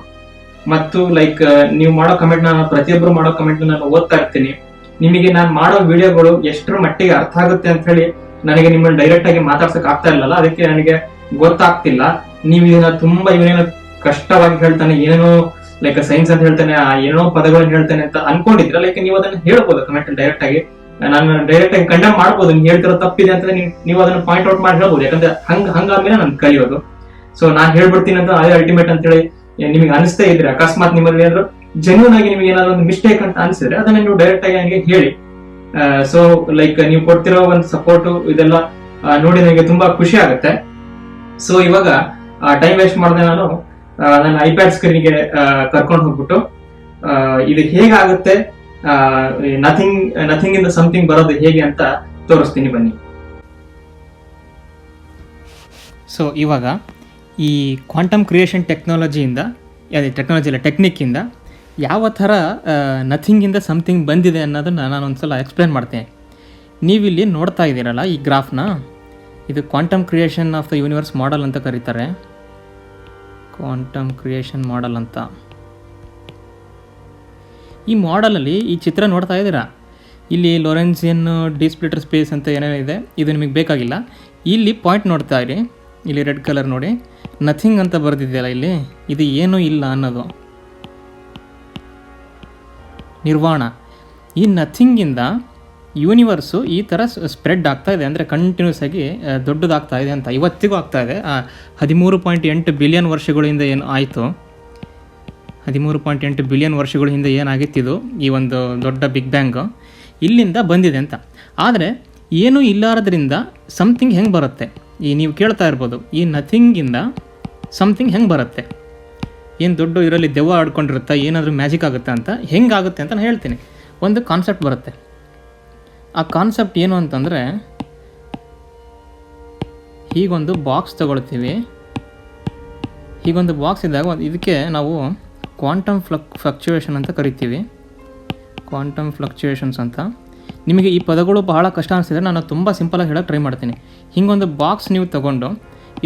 A: ಮತ್ತು ಲೈಕ್ ನೀವು ಮಾಡೋ ಕಮೆಂಟ್, ನಾನು ಪ್ರತಿಯೊಬ್ಬರು ಮಾಡೋ ಕಮೆಂಟ್ ನಾನು ಓದ್ತಾ ಇರ್ತೀನಿ. ನಿಮಗೆ ನಾನು ಮಾಡೋ ವಿಡಿಯೋಗಳು ಎಷ್ಟರ ಮಟ್ಟಿಗೆ ಅರ್ಥ ಆಗುತ್ತೆ ಅಂತ ಹೇಳಿ ನನಗೆ ನಿಮ್ಮನ್ನು ಡೈರೆಕ್ಟ್ ಆಗಿ ಮಾತಾಡ್ಸಕ್ ಆಗ್ತಾ ಇಲ್ಲಲ್ಲ, ಅದಕ್ಕೆ ನನಗೆ ಗೊತ್ತಾಗ್ತಿಲ್ಲ. ನೀವು ಇದನ್ನ ತುಂಬಾ ಇವನೇನೋ ಕಷ್ಟವಾಗಿ ಹೇಳ್ತಾನೆ, ಏನೇನೋ ಲೈಕ್ ಸೈನ್ಸ್ ಅಂತ ಹೇಳ್ತಾನೆ, ಏನೋ ಪದಗಳನ್ನ ಹೇಳ್ತಾನೆ ಅಂತ ಅನ್ಕೊಂಡಿದ್ರೆ ಲೈಕ್ ನೀವು ಅದನ್ನ ಹೇಳ್ಬೋದು ಕಮೆಂಟ್ ಡೈರೆಕ್ಟ್ ಆಗಿ. ನಾನು ಡೈರೆಕ್ಟ್ ಆಗಿ ಕಂಡೆಮ್ ಮಾಡ್ಬೋದು, ನೀವು ಹೇಳ್ತಿರೋ ತಪ್ಪಿದೆ ಅಂತ ನೀವು ಅದನ್ನ ಪಾಯಿಂಟ್ ಔಟ್ ಮಾಡಿ ಹೇಳ್ಬೋದು. ಯಾಕಂದ್ರೆ ಹಂಗಾದ್ಮೇಲೆ ನಾನು ಕಲಿಯೋದು. ಸೊ ನಾನ್ ಹೇಳ್ಬಿಡ್ತೀನಿ ಅಂತ ಅದೇ ಅಲ್ಟಿಮೇಟ್ ಅಂತ ಹೇಳಿ ನಿಮಗೆ ಅನಿಸ್ತೇ ಇದ್ರೆ, ಅಕಸ್ಮಾತ್ ನಿಮ್ಮಲ್ಲಿ ಏನಾದ್ರು ಜೆನ್ಯೂನ್ ಆಗಿ ನಿಮಗೆ ಏನಾದ್ರು ಒಂದು ಮಿಸ್ಟೇಕ್ ಅಂತ ಅನ್ಸಿದ್ರೆ ಅದನ್ನ ನೀವು ಡೈರೆಕ್ಟ್ ಆಗಿ ನನಗೆ ಹೇಳಿ. ಸೊ ಲೈಕ್ ನೀವು ಕೊಡ್ತಿರೋ ಒಂದು ಸಪೋರ್ಟ್ ಇದೆಲ್ಲ ನೋಡಿ ನನಗೆ ತುಂಬಾ ಖುಷಿ ಆಗುತ್ತೆ. ಸೊ ಇವಾಗ ಟೈಮ್ ವೇಸ್ಟ್ ಮಾಡದೆ ನಾನು ನನ್ನ ಐಪ್ಯಾಡ್ ಸ್ಕ್ರೀನ್ಗೆ ಕರ್ಕೊಂಡು ಹೋಗ್ಬಿಟ್ಟು ಇದು ಹೇಗಾಗುತ್ತೆ, ನಥಿಂಗ್ ಇಂದ ಸಮಥಿಂಗ್ ಬರೋದು ಹೇಗೆ ಅಂತ ತೋರಿಸ್ತೀನಿ ಬನ್ನಿ. ಸೊ ಇವಾಗ ಈ ಕ್ವಾಂಟಮ್ ಕ್ರಿಯೇಷನ್ ಟೆಕ್ನಾಲಜಿಯಿಂದ ಟೆಕ್ನಿಕ್ಕಿಂದ ಯಾವ ಥರ ನಥಿಂಗಿಂದ ಸಮಥಿಂಗ್ ಬಂದಿದೆ ಅನ್ನೋದನ್ನು ನಾನು ಒಂದ್ಸಲ ಎಕ್ಸ್ಪ್ಲೇನ್ ಮಾಡ್ತೇನೆ. ನೀವಿಲ್ಲಿ ನೋಡ್ತಾ ಇದ್ದೀರಲ್ಲ ಈ ಗ್ರಾಫ್ನ, ಇದು quantum creation of the universe model ಅಂತ ಕರೀತಾರೆ. ಕ್ವಾಂಟಮ್ ಕ್ರಿಯೇಷನ್ ಮಾಡೆಲ್ ಅಂತ ಈ ಮಾಡೆಲಲ್ಲಿ ಈ ಚಿತ್ರ ನೋಡ್ತಾ ಇದ್ದೀರಾ, ಇಲ್ಲಿ ಲೊರೆನ್ಜಿಯನ್ ಡಿಸ್ಪ್ಲಿಟರ್ ಸ್ಪೇಸ್ ಅಂತ ಏನೇನಿದೆ ಇದು ನಿಮಗೆ ಬೇಕಾಗಿಲ್ಲ. ಇಲ್ಲಿ ಪಾಯಿಂಟ್ ನೋಡ್ತಾ ಇರಿ, ಇಲ್ಲಿ ರೆಡ್ ಕಲರ್ ನೋಡಿ, ನಥಿಂಗ್ ಅಂತ ಬರೆದಿದೆಯಲ್ಲ ಇಲ್ಲಿ, ಇದು ಏನೂ ಇಲ್ಲ ಅನ್ನೋದು ನಿರ್ವಾಣ. ಈ ನಥಿಂಗಿಂದ ಯೂನಿವರ್ಸು ಈ ಥರ ಸ್ಪ್ರೆಡ್ ಆಗ್ತಾ ಇದೆ, ಅಂದರೆ ಕಂಟಿನ್ಯೂಸ್ ಆಗಿ ದೊಡ್ಡದಾಗ್ತಾ ಇದೆ ಅಂತ ಇವತ್ತಿಗೂ ಆಗ್ತಾ ಇದೆ. 13.8 ಬಿಲಿಯನ್ ವರ್ಷಗಳ ಹಿಂದೆ ಏನು ಆಯಿತು, 13.8 ಬಿಲಿಯನ್ ವರ್ಷಗಳ ಹಿಂದೆ ಏನಾಗಿತ್ತಿದು ಈ ಒಂದು ದೊಡ್ಡ ಬಿಗ್ ಬ್ಯಾಂಗು ಇಲ್ಲಿಂದ ಬಂದಿದೆ ಅಂತ. ಆದರೆ ಏನೂ ಇಲ್ಲಾರದ್ರಿಂದ ಸಮಥಿಂಗ್ ಹೆಂಗೆ ಬರುತ್ತೆ, ನೀವು ಕೇಳ್ತಾ ಇರ್ಬೋದು, ಈ ನಥಿಂಗಿಂದ ಸಮಥಿಂಗ್ ಹೆಂಗೆ ಬರುತ್ತೆ, ಏನು ದೊಡ್ಡ ಇದರಲ್ಲಿ ದೆವ್ವ ಆಡ್ಕೊಂಡಿರುತ್ತೆ, ಏನಾದರೂ ಮ್ಯಾಜಿಕ್ ಆಗುತ್ತೆ ಅಂತ. ಹೆಂಗಾಗುತ್ತೆ ಅಂತ ನಾನು ಹೇಳ್ತೀನಿ. ಒಂದು ಕಾನ್ಸೆಪ್ಟ್ ಬರುತ್ತೆ. ಆ ಕಾನ್ಸೆಪ್ಟ್ ಏನು ಅಂತಂದರೆ, ಹೀಗೊಂದು ಬಾಕ್ಸ್ ತಗೊಳ್ತೀವಿ. ಹೀಗೊಂದು ಬಾಕ್ಸ್ ಇದ್ದಾಗ ಇದಕ್ಕೆ ನಾವು ಕ್ವಾಂಟಮ್ ಫ್ಲಕ್ಚುಯೇಷನ್ ಅಂತ ಕರಿತೀವಿ. ಕ್ವಾಂಟಮ್ ಫ್ಲಕ್ಚುಯೇಷನ್ಸ್ ಅಂತ. ನಿಮಗೆ ಈ ಪದಗಳು ಬಹಳ ಕಷ್ಟ ಅನಿಸಿದ್ರೆ ನಾನು ತುಂಬ ಸಿಂಪಲಾಗಿ ಹೇಳೋಕ್ಕೆ ಟ್ರೈ ಮಾಡ್ತೀನಿ. ಹೀಗೊಂದು ಬಾಕ್ಸ್ ನೀವು ತಗೊಂಡು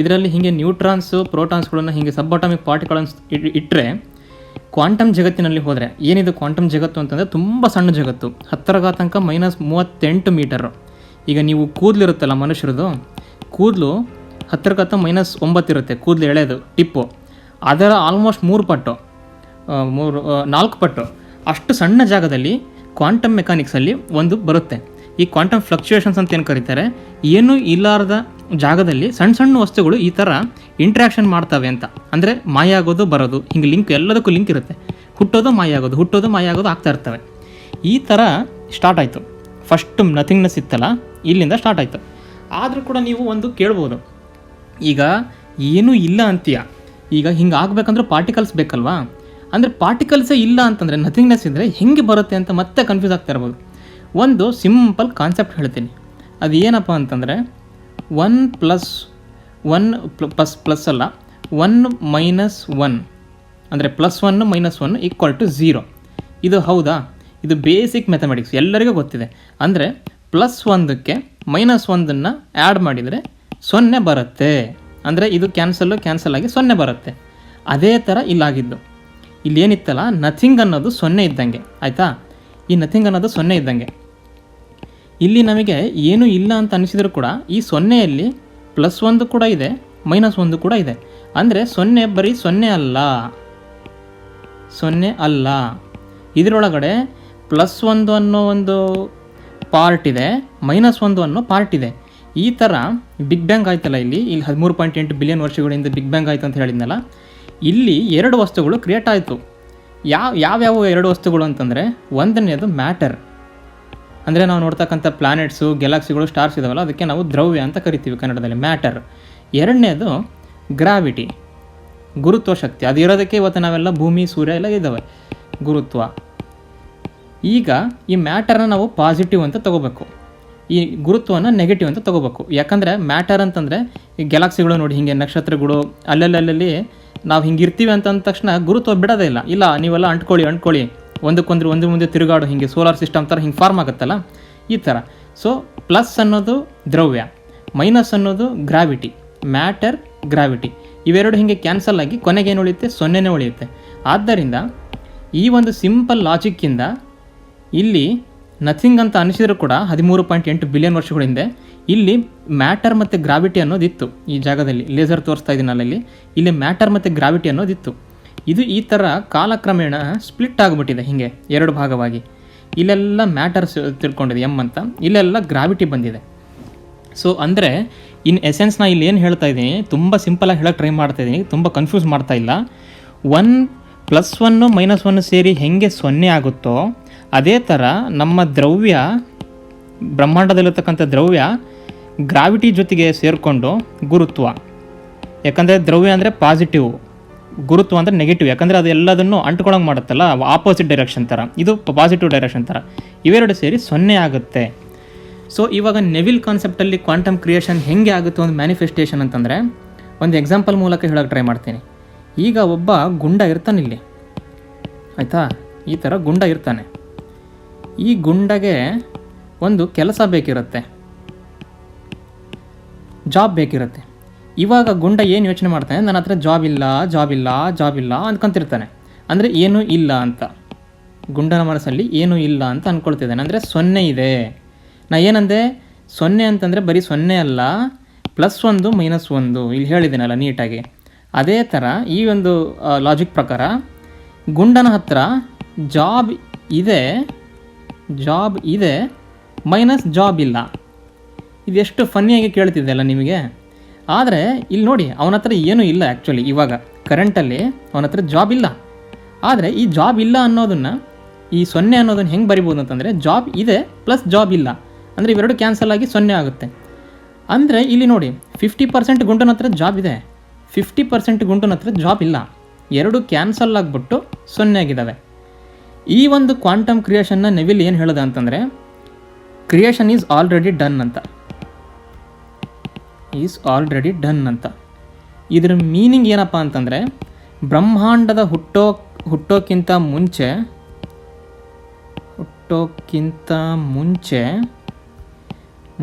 A: ಇದರಲ್ಲಿ ಹೀಗೆ ನ್ಯೂಟ್ರಾನ್ಸು ಪ್ರೋಟಾನ್ಸ್ಗಳನ್ನು ಹೀಗೆ ಸಬ್ಅಟಾಮಿಕ್ ಪಾರ್ಟಿಕಲ್ಸ್ ಇಟ್ಟರೆ, ಕ್ವಾಂಟಮ್ ಜಗತ್ತಿನಲ್ಲಿ ಹೋದರೆ ಏನಿದು ಕ್ವಾಂಟಮ್ ಜಗತ್ತು ಅಂತಂದರೆ ತುಂಬ ಸಣ್ಣ ಜಗತ್ತು, 10⁻⁻38 ಮೀಟರು. ಈಗ ನೀವು ಕೂದಲಿರುತ್ತಲ್ಲ ಮನುಷ್ಯರದು, ಕೂದಲು 10⁻⁻9 ಇರುತ್ತೆ, ಕೂದಲು ಎಳೆದು ಟಿಪ್ಪು, ಅದರ ಆಲ್ಮೋಸ್ಟ್ 4 ಪಟ್ಟು ಅಷ್ಟು ಸಣ್ಣ ಜಾಗದಲ್ಲಿ ಕ್ವಾಂಟಮ್ ಮೆಕ್ಯಾನಿಕ್ಸಲ್ಲಿ ಒಂದು ಬರುತ್ತೆ. ಈ ಕ್ವಾಂಟಮ್ ಫ್ಲಕ್ಚುಯೇಷನ್ಸ್ ಅಂತ ಏನು ಕರೀತಾರೆ, ಏನೂ ಇಲ್ಲಾರದ ಜಾಗದಲ್ಲಿ ಸಣ್ಣ ಸಣ್ಣ ವಸ್ತುಗಳು ಈ ಥರ ಇಂಟ್ರ್ಯಾಕ್ಷನ್ ಮಾಡ್ತವೆ ಅಂತ. ಅಂದರೆ ಮಾಯ ಆಗೋದು ಬರೋದು, ಹಿಂಗೆ ಲಿಂಕ್, ಎಲ್ಲದಕ್ಕೂ ಲಿಂಕ್ ಇರುತ್ತೆ. ಹುಟ್ಟೋದು ಮಾಯ ಆಗೋದು ಆಗ್ತಾ ಇರ್ತವೆ. ಈ ಥರ ಸ್ಟಾರ್ಟ್ ಆಯಿತು. ಫಸ್ಟ್ ನಥಿಂಗ್ನೆಸ್ ಇತ್ತಲ್ಲ, ಇಲ್ಲಿಂದ ಸ್ಟಾರ್ಟ್ ಆಯಿತು. ಆದರೂ ಕೂಡ ನೀವು ಒಂದು ಕೇಳ್ಬೋದು, ಈಗ ಏನೂ ಇಲ್ಲ ಅಂತೀಯ, ಈಗ ಹಿಂಗೆ ಆಗಬೇಕಂದ್ರೆ ಪಾರ್ಟಿಕಲ್ಸ್ ಬೇಕಲ್ವಾ, ಅಂದರೆ ಪಾರ್ಟಿಕಲ್ಸೇ ಇಲ್ಲ ಅಂತಂದರೆ ನಥಿಂಗ್ನೆಸ್ ಇದ್ದರೆ ಹೆಂಗೆ ಬರುತ್ತೆ ಅಂತ ಮತ್ತೆ ಕನ್ಫ್ಯೂಸ್ ಆಗ್ತಾ ಇರ್ಬೋದು. ಒಂದು ಸಿಂಪಲ್ ಕಾನ್ಸೆಪ್ಟ್ ಹೇಳ್ತೀನಿ. ಅದು ಏನಪ್ಪ ಅಂತಂದರೆ 1+1 ಅಲ್ಲ, 1-1 ಅಂದರೆ +1 - 1 = 0. ಇದು ಹೌದಾ? ಇದು ಬೇಸಿಕ್ ಮ್ಯಾಥಮೆಟಿಕ್ಸ್, ಎಲ್ಲರಿಗೂ ಗೊತ್ತಿದೆ. ಅಂದರೆ +1ಕ್ಕೆ -1 ಆ್ಯಡ್ ಮಾಡಿದರೆ 0 ಬರುತ್ತೆ. ಅಂದರೆ ಇದು ಕ್ಯಾನ್ಸಲ್ ಆಗಿ 0 ಬರುತ್ತೆ. ಅದೇ ಥರ ಇಲ್ಲಾಗಿದ್ದು. ಇಲ್ಲೇನಿತ್ತಲ್ಲ, ನಥಿಂಗ್ ಅನ್ನೋದು 0 ಇದ್ದಂಗೆ ಆಯಿತಾ. ಈ ನಥಿಂಗ್ ಅನ್ನೋದು 0 ಇದ್ದಂಗೆ. ಇಲ್ಲಿ ನಮಗೆ ಏನೂ ಇಲ್ಲ ಅಂತ ಅನಿಸಿದರೂ ಕೂಡ ಈ 0ಯಲ್ಲಿ +1 ಕೂಡ ಇದೆ, -1 ಕೂಡ ಇದೆ. ಅಂದರೆ 0 ಬರೀ 0 ಅಲ್ಲ. ಇದರೊಳಗಡೆ +1 ಅನ್ನೋ ಒಂದು ಪಾರ್ಟ್ ಇದೆ, -1 ಅನ್ನೋ ಪಾರ್ಟ್ ಇದೆ. ಈ ಥರ ಬಿಗ್ ಬ್ಯಾಂಗ್ ಆಯ್ತಲ್ಲ, ಇಲ್ಲಿ 13.8 ಬಿಲಿಯನ್ ವರ್ಷಗಳಿಂದ ಬಿಗ್ ಬ್ಯಾಂಗ್ ಆಯಿತು ಅಂತ ಹೇಳಿದ್ನಲ್ಲ, ಇಲ್ಲಿ 2 ವಸ್ತುಗಳು ಕ್ರಿಯೇಟ್ ಆಯಿತು. ಯಾವ್ಯಾವ 2 ವಸ್ತುಗಳು ಅಂತಂದರೆ, ಒಂದನೇದು ಮ್ಯಾಟರ್, ಅಂದರೆ ನಾವು ನೋಡ್ತಕ್ಕಂಥ ಪ್ಲಾನೆಟ್ಸು, ಗ್ಯಾಲಕ್ಸಿಗಳು, ಸ್ಟಾರ್ಸ್ ಇದಾವಲ್ಲ, ಅದಕ್ಕೆ ನಾವು ದ್ರವ್ಯ ಅಂತ ಕರಿತೀವಿ ಕನ್ನಡದಲ್ಲಿ, ಮ್ಯಾಟರ್. ಎರಡನೇದು ಗ್ರಾವಿಟಿ, ಗುರುತ್ವ ಶಕ್ತಿ. ಅದು ಇರೋದಕ್ಕೆ ಇವತ್ತು ನಾವೆಲ್ಲ ಭೂಮಿ, ಸೂರ್ಯ ಎಲ್ಲ ಇದ್ದಾವೆ, ಗುರುತ್ವ. ಈಗ ಈ ಮ್ಯಾಟರನ್ನ ನಾವು ಪಾಸಿಟಿವ್ ಅಂತ ತೊಗೋಬೇಕು, ಈ ಗುರುತ್ವನ ನೆಗೆಟಿವ್ ಅಂತ ತೊಗೋಬೇಕು. ಯಾಕಂದರೆ ಮ್ಯಾಟರ್ ಅಂತಂದರೆ ಈ ಗ್ಯಾಲಕ್ಸಿಗಳು ನೋಡಿ, ಹೀಗೆ ನಕ್ಷತ್ರಗಳು ಅಲ್ಲಲ್ಲಿ
B: ನಾವು ಹಿಂಗೆ ಇರ್ತೀವಿ ಅಂತ ಅಂದ ತಕ್ಷಣ ಗುರುತ್ವ ಬಿಡೋದೇ ಇಲ್ಲ ನೀವೆಲ್ಲ ಅಂಟ್ಕೊಳ್ಳಿ ಒಂದಕ್ಕೊಂದ್ರೆ ಒಂದು ಮುಂದೆ ತಿರುಗಾಡು, ಹಿಂಗೆ ಸೋಲಾರ್ ಸಿಸ್ಟಮ್ ಥರ ಹಿಂಗೆ ಫಾರ್ಮ್ ಆಗುತ್ತಲ್ಲ ಈ ಥರ. ಸೊ ಪ್ಲಸ್ ಅನ್ನೋದು ದ್ರವ್ಯ, ಮೈನಸ್ ಅನ್ನೋದು ಗ್ರಾವಿಟಿ, ಮ್ಯಾಟರ್ ಗ್ರಾವಿಟಿ, ಇವೆರಡು ಹಿಂಗೆ ಕ್ಯಾನ್ಸಲ್ ಆಗಿ ಕೊನೆಗೇನು ಉಳಿಯುತ್ತೆ? ಸೊನ್ನೆನೇ ಉಳಿಯುತ್ತೆ. ಆದ್ದರಿಂದ ಈ ಒಂದು ಸಿಂಪಲ್ ಲಾಜಿಕ್ಕಿಂದ ಇಲ್ಲಿ ನಥಿಂಗ್ ಅಂತ ಅನಿಸಿದ್ರು ಕೂಡ 13.8 ಬಿಲಿಯನ್ ವರ್ಷಗಳ ಹಿಂದೆ ಇಲ್ಲಿ ಮ್ಯಾಟರ್ ಮತ್ತು ಗ್ರಾವಿಟಿ ಅನ್ನೋದಿತ್ತು. ಈ ಜಾಗದಲ್ಲಿ ಲೇಸರ್ ತೋರಿಸ್ತಾ ಇದ್ದೀನಲ್ಲ, ಇಲ್ಲಿ ಮ್ಯಾಟರ್ ಮತ್ತು ಗ್ರಾವಿಟಿ ಅನ್ನೋದಿತ್ತು. ಇದು ಈ ಥರ ಕಾಲಕ್ರಮೇಣ ಸ್ಪ್ಲಿಟ್ ಆಗಿಬಿಟ್ಟಿದೆ ಹೀಗೆ ಎರಡು ಭಾಗವಾಗಿ. ಇಲ್ಲೆಲ್ಲ ಮ್ಯಾಟರ್ಸ್ ತಿಳ್ಕೊಂಡಿದೆ ಎಮ್ ಅಂತ, ಇಲ್ಲೆಲ್ಲ ಗ್ರಾವಿಟಿ ಬಂದಿದೆ. ಸೊ ಅಂದರೆ ಇನ್ ಎಸೆನ್ಸ್ ನಾನು ಇಲ್ಲಿ ಏನು ಹೇಳ್ತಾ ಇದ್ದೀನಿ, ತುಂಬ ಸಿಂಪಲಾಗಿ ಹೇಳೋಕ್ಕೆ ಟ್ರೈ ಮಾಡ್ತಾ ಇದ್ದೀನಿ, ತುಂಬ ಕನ್ಫ್ಯೂಸ್ ಮಾಡ್ತಾ ಇಲ್ಲ. 1 + 1 - 1 ಸೇರಿ ಹೇಗೆ 0 ಆಗುತ್ತೋ ಅದೇ ಥರ ನಮ್ಮ ದ್ರವ್ಯ, ಬ್ರಹ್ಮಾಂಡದಲ್ಲಿರ್ತಕ್ಕಂಥ ದ್ರವ್ಯ ಗ್ರಾವಿಟಿ ಜೊತೆಗೆ ಸೇರಿಕೊಂಡು ಗುರುತ್ವ, ಯಾಕಂದರೆ ದ್ರವ್ಯ ಅಂದರೆ ಪಾಸಿಟಿವ್, ಗುರುತ್ವ ಅಂದರೆ ನೆಗೆಟಿವ್, ಯಾಕಂದರೆ ಅದು ಎಲ್ಲದನ್ನು ಅಂಟ್ಕೊಳಂಗೆ ಮಾಡುತ್ತಲ್ಲ, ಆಪೋಸಿಟ್ ಡೈರೆಕ್ಷನ್ ಥರ, ಇದು ಪಾಸಿಟಿವ್ ಡೈರೆಕ್ಷನ್ ಥರ, ಇವೆರಡು ಸೇರಿ 0 ಆಗುತ್ತೆ. ಸೊ ಇವಾಗ ನೆವಿಲ್ ಕಾನ್ಸೆಪ್ಟಲ್ಲಿ ಕ್ವಾಂಟಮ್ ಕ್ರಿಯೇಷನ್ ಹೇಗೆ ಆಗುತ್ತೆ ಒಂದು ಮ್ಯಾನಿಫೆಸ್ಟೇಷನ್ ಅಂತಂದರೆ ಒಂದು ಎಕ್ಸಾಂಪಲ್ ಮೂಲಕ ಹೇಳೋಕ್ಕೆ ಟ್ರೈ ಮಾಡ್ತೀನಿ. ಈಗ ಒಬ್ಬ ಗುಂಡ ಇರ್ತಾನೆ ಇಲ್ಲಿ, ಆಯಿತಾ, ಈ ಥರ ಗುಂಡ ಇರ್ತಾನೆ. ಈ ಗುಂಡಗೆ ಒಂದು ಕೆಲಸ ಬೇಕಿರುತ್ತೆ, ಜಾಬ್ ಬೇಕಿರುತ್ತೆ. ಇವಾಗ ಗುಂಡ ಏನು ಯೋಚನೆ ಮಾಡ್ತಾನೆ, ನನ್ನ ಹತ್ರ ಜಾಬ್ ಇಲ್ಲ ಅಂದ್ಕೊಂತಿರ್ತಾನೆ. ಅಂದರೆ ಏನೂ ಇಲ್ಲ ಅಂತ, ಗುಂಡನ ಮನಸ್ಸಲ್ಲಿ ಏನೂ ಇಲ್ಲ ಅಂತ ಅಂದ್ಕೊಳ್ತಿದ್ದಾನೆ. ಅಂದರೆ 0 ಇದೆ. ನಾ ಏನಂದೆ, 0 ಅಂತಂದರೆ ಬರೀ 0 ಅಲ್ಲ, +1 - 1 ಇಲ್ಲಿ ಹೇಳಿದ್ದೀನಲ್ಲ ನೀಟಾಗಿ. ಅದೇ ಥರ ಈ ಒಂದು ಲಾಜಿಕ್ ಪ್ರಕಾರ ಗುಂಡನ ಹತ್ರ ಜಾಬ್ ಇದೆ ಮೈನಸ್ ಜಾಬ್ ಇಲ್ಲ. ಇದೆಷ್ಟು ಫನ್ನಿಯಾಗಿ ಕೇಳ್ತಿದ್ದೆಲ್ಲ ನಿಮಗೆ. ಆದರೆ ಇಲ್ಲಿ ನೋಡಿ, ಅವನ ಹತ್ರ ಏನೂ ಇಲ್ಲ. ಆ್ಯಕ್ಚುಲಿ ಇವಾಗ ಕರೆಂಟಲ್ಲಿ ಅವನ ಹತ್ರ ಜಾಬ್ ಇಲ್ಲ. ಆದರೆ ಈ ಜಾಬ್ ಇಲ್ಲ ಅನ್ನೋದನ್ನು, ಈ 0 ಅನ್ನೋದನ್ನು ಹೆಂಗೆ ಬರಿಬೋದು ಅಂತಂದರೆ, ಜಾಬ್ ಇದೆ ಪ್ಲಸ್ ಜಾಬ್ ಇಲ್ಲ ಅಂದರೆ ಇವೆರಡು ಕ್ಯಾನ್ಸಲ್ ಆಗಿ 0 ಆಗುತ್ತೆ. ಅಂದರೆ ಇಲ್ಲಿ ನೋಡಿ, 50% ಗುಂಡನ ಹತ್ರ ಜಾಬ್ ಇದೆ, 50% ಗುಂಡನ ಹತ್ರ ಜಾಬ್ ಇಲ್ಲ, ಎರಡು ಕ್ಯಾನ್ಸಲ್ ಆಗಿಬಿಟ್ಟು 0 ಆಗಿದ್ದಾವೆ. ಈ ಒಂದು ಕ್ವಾಂಟಮ್ ಕ್ರಿಯೇಷನ್ನ ನೆವಿಲ್ ಏನು ಹೇಳೋದು ಅಂತಂದರೆ, ಕ್ರಿಯೇಷನ್ ಈಸ್ ಆಲ್ರೆಡಿ ಡನ್ ಅಂತ. ಇದರ ಮೀನಿಂಗ್ ಏನಪ್ಪ ಅಂತಂದರೆ, ಬ್ರಹ್ಮಾಂಡದ ಹುಟ್ಟೋಕ್ಕಿಂತ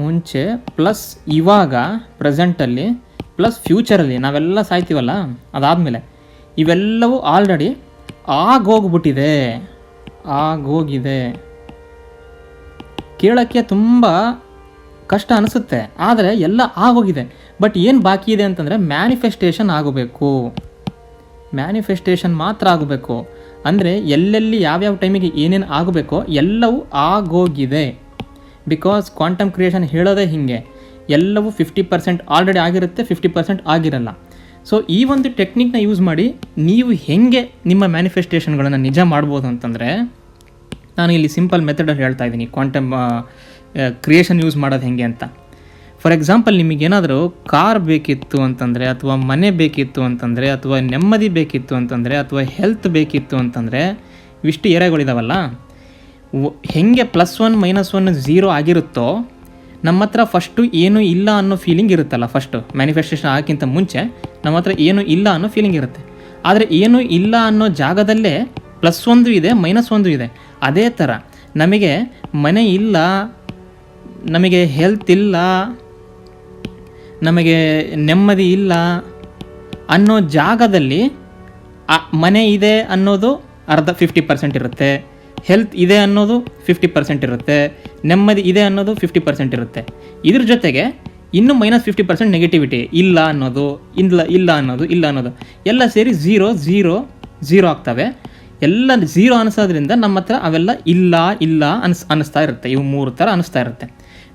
B: ಮುಂಚೆ ಪ್ಲಸ್ ಇವಾಗ ಪ್ರೆಸೆಂಟಲ್ಲಿ ಪ್ಲಸ್ ಫ್ಯೂಚರಲ್ಲಿ ನಾವೆಲ್ಲ ಸಾಯ್ತೀವಲ್ಲ, ಅದಾದಮೇಲೆ ಇವೆಲ್ಲವೂ ಆಲ್ರೆಡಿ ಆಗೋಗಿದೆ. ಕೇಳೋಕ್ಕೆ ತುಂಬ ಕಷ್ಟ ಅನಿಸುತ್ತೆ, ಆದರೆ ಎಲ್ಲ ಆಗೋಗಿದೆ. ಬಟ್ ಏನು ಬಾಕಿ ಇದೆ ಅಂತಂದರೆ ಮ್ಯಾನಿಫೆಸ್ಟೇಷನ್ ಮಾತ್ರ ಆಗಬೇಕು. ಅಂದರೆ ಎಲ್ಲೆಲ್ಲಿ ಯಾವ್ಯಾವ ಟೈಮಿಗೆ ಏನೇನು ಆಗಬೇಕೋ ಎಲ್ಲವೂ ಆಗೋಗಿದೆ. ಬಿಕಾಸ್ ಕ್ವಾಂಟಮ್ ಕ್ರಿಯೇಷನ್ ಹೇಳೋದೇ ಹೀಗೆ, ಎಲ್ಲವೂ 50% ಆಲ್ರೆಡಿ ಆಗಿರುತ್ತೆ, 50% ಆಗಿರಲ್ಲ. ಸೊ ಈ ಒಂದು ಟೆಕ್ನಿಕ್ನ ಯೂಸ್ ಮಾಡಿ ನೀವು ಹೇಗೆ ನಿಮ್ಮ ಮ್ಯಾನಿಫೆಸ್ಟೇಷನ್ಗಳನ್ನು ನಿಜ ಮಾಡ್ಬೋದು ಅಂತಂದರೆ, ನಾನು ಇಲ್ಲಿ ಸಿಂಪಲ್ ಮೆಥಡಲ್ಲಿ ಹೇಳ್ತಾ ಇದ್ದೀನಿ ಕ್ವಾಂಟಮ್ ಕ್ರಿಯೇಷನ್ ಯೂಸ್ ಮಾಡೋದು ಹೇಗೆ ಅಂತ. ಫಾರ್ ಎಕ್ಸಾಂಪಲ್, ನಿಮಗೇನಾದರೂ ಕಾರ್ ಬೇಕಿತ್ತು ಅಂತಂದರೆ, ಅಥವಾ ಮನೆ ಬೇಕಿತ್ತು ಅಂತಂದರೆ, ಅಥವಾ ನೆಮ್ಮದಿ ಬೇಕಿತ್ತು ಅಂತಂದರೆ, ಅಥವಾ ಹೆಲ್ತ್ ಬೇಕಿತ್ತು ಅಂತಂದರೆ, ಇವಿಷ್ಟು ಏರಿಯಾಗಳಿದಾವಲ್ಲ, ಹೇಗೆ +1 - 1 0 ಆಗಿರುತ್ತೋ ನಮ್ಮ ಹತ್ರ ಫಸ್ಟು ಏನೂ ಇಲ್ಲ ಅನ್ನೋ ಫೀಲಿಂಗ್ ಇರುತ್ತಲ್ಲ. ಫಸ್ಟು ಮ್ಯಾನಿಫೆಸ್ಟೇಷನ್ ಆಗೋಕ್ಕಿಂತ ಮುಂಚೆ ನಮ್ಮ ಹತ್ರ ಏನೂ ಇಲ್ಲ ಅನ್ನೋ ಫೀಲಿಂಗ್ ಇರುತ್ತೆ. ಆದರೆ ಏನೂ ಇಲ್ಲ ಅನ್ನೋ ಜಾಗದಲ್ಲೇ +1 ಇದೆ -1 ಇದೆ. ಅದೇ ಥರ ನಮಗೆ ಮನೆ ಇಲ್ಲ, ನಮಗೆ ಹೆಲ್ತ್ ಇಲ್ಲ, ನಮಗೆ ನೆಮ್ಮದಿ ಇಲ್ಲ ಅನ್ನೋ ಜಾಗದಲ್ಲಿ ಮನೆ ಇದೆ ಅನ್ನೋದು 50% ಇರುತ್ತೆ, ಹೆಲ್ತ್ ಇದೆ ಅನ್ನೋದು 50% ಇರುತ್ತೆ, ನೆಮ್ಮದಿ ಇದೆ ಅನ್ನೋದು 50% ಇರುತ್ತೆ. ಇದ್ರ ಜೊತೆಗೆ ಇನ್ನೂ -50% ನೆಗೆಟಿವಿಟಿ, ಇಲ್ಲ ಅನ್ನೋದು ಎಲ್ಲ ಸೇರಿ 0 ಆಗ್ತವೆ. ಎಲ್ಲ 0 ಅನಿಸೋದ್ರಿಂದ ನಮ್ಮ ಹತ್ರ ಅವೆಲ್ಲ ಇಲ್ಲ ಅನಿಸ್ತಾ ಇರುತ್ತೆ. ಇವು 3 ಥರ ಅನಿಸ್ತಾ ಇರುತ್ತೆ.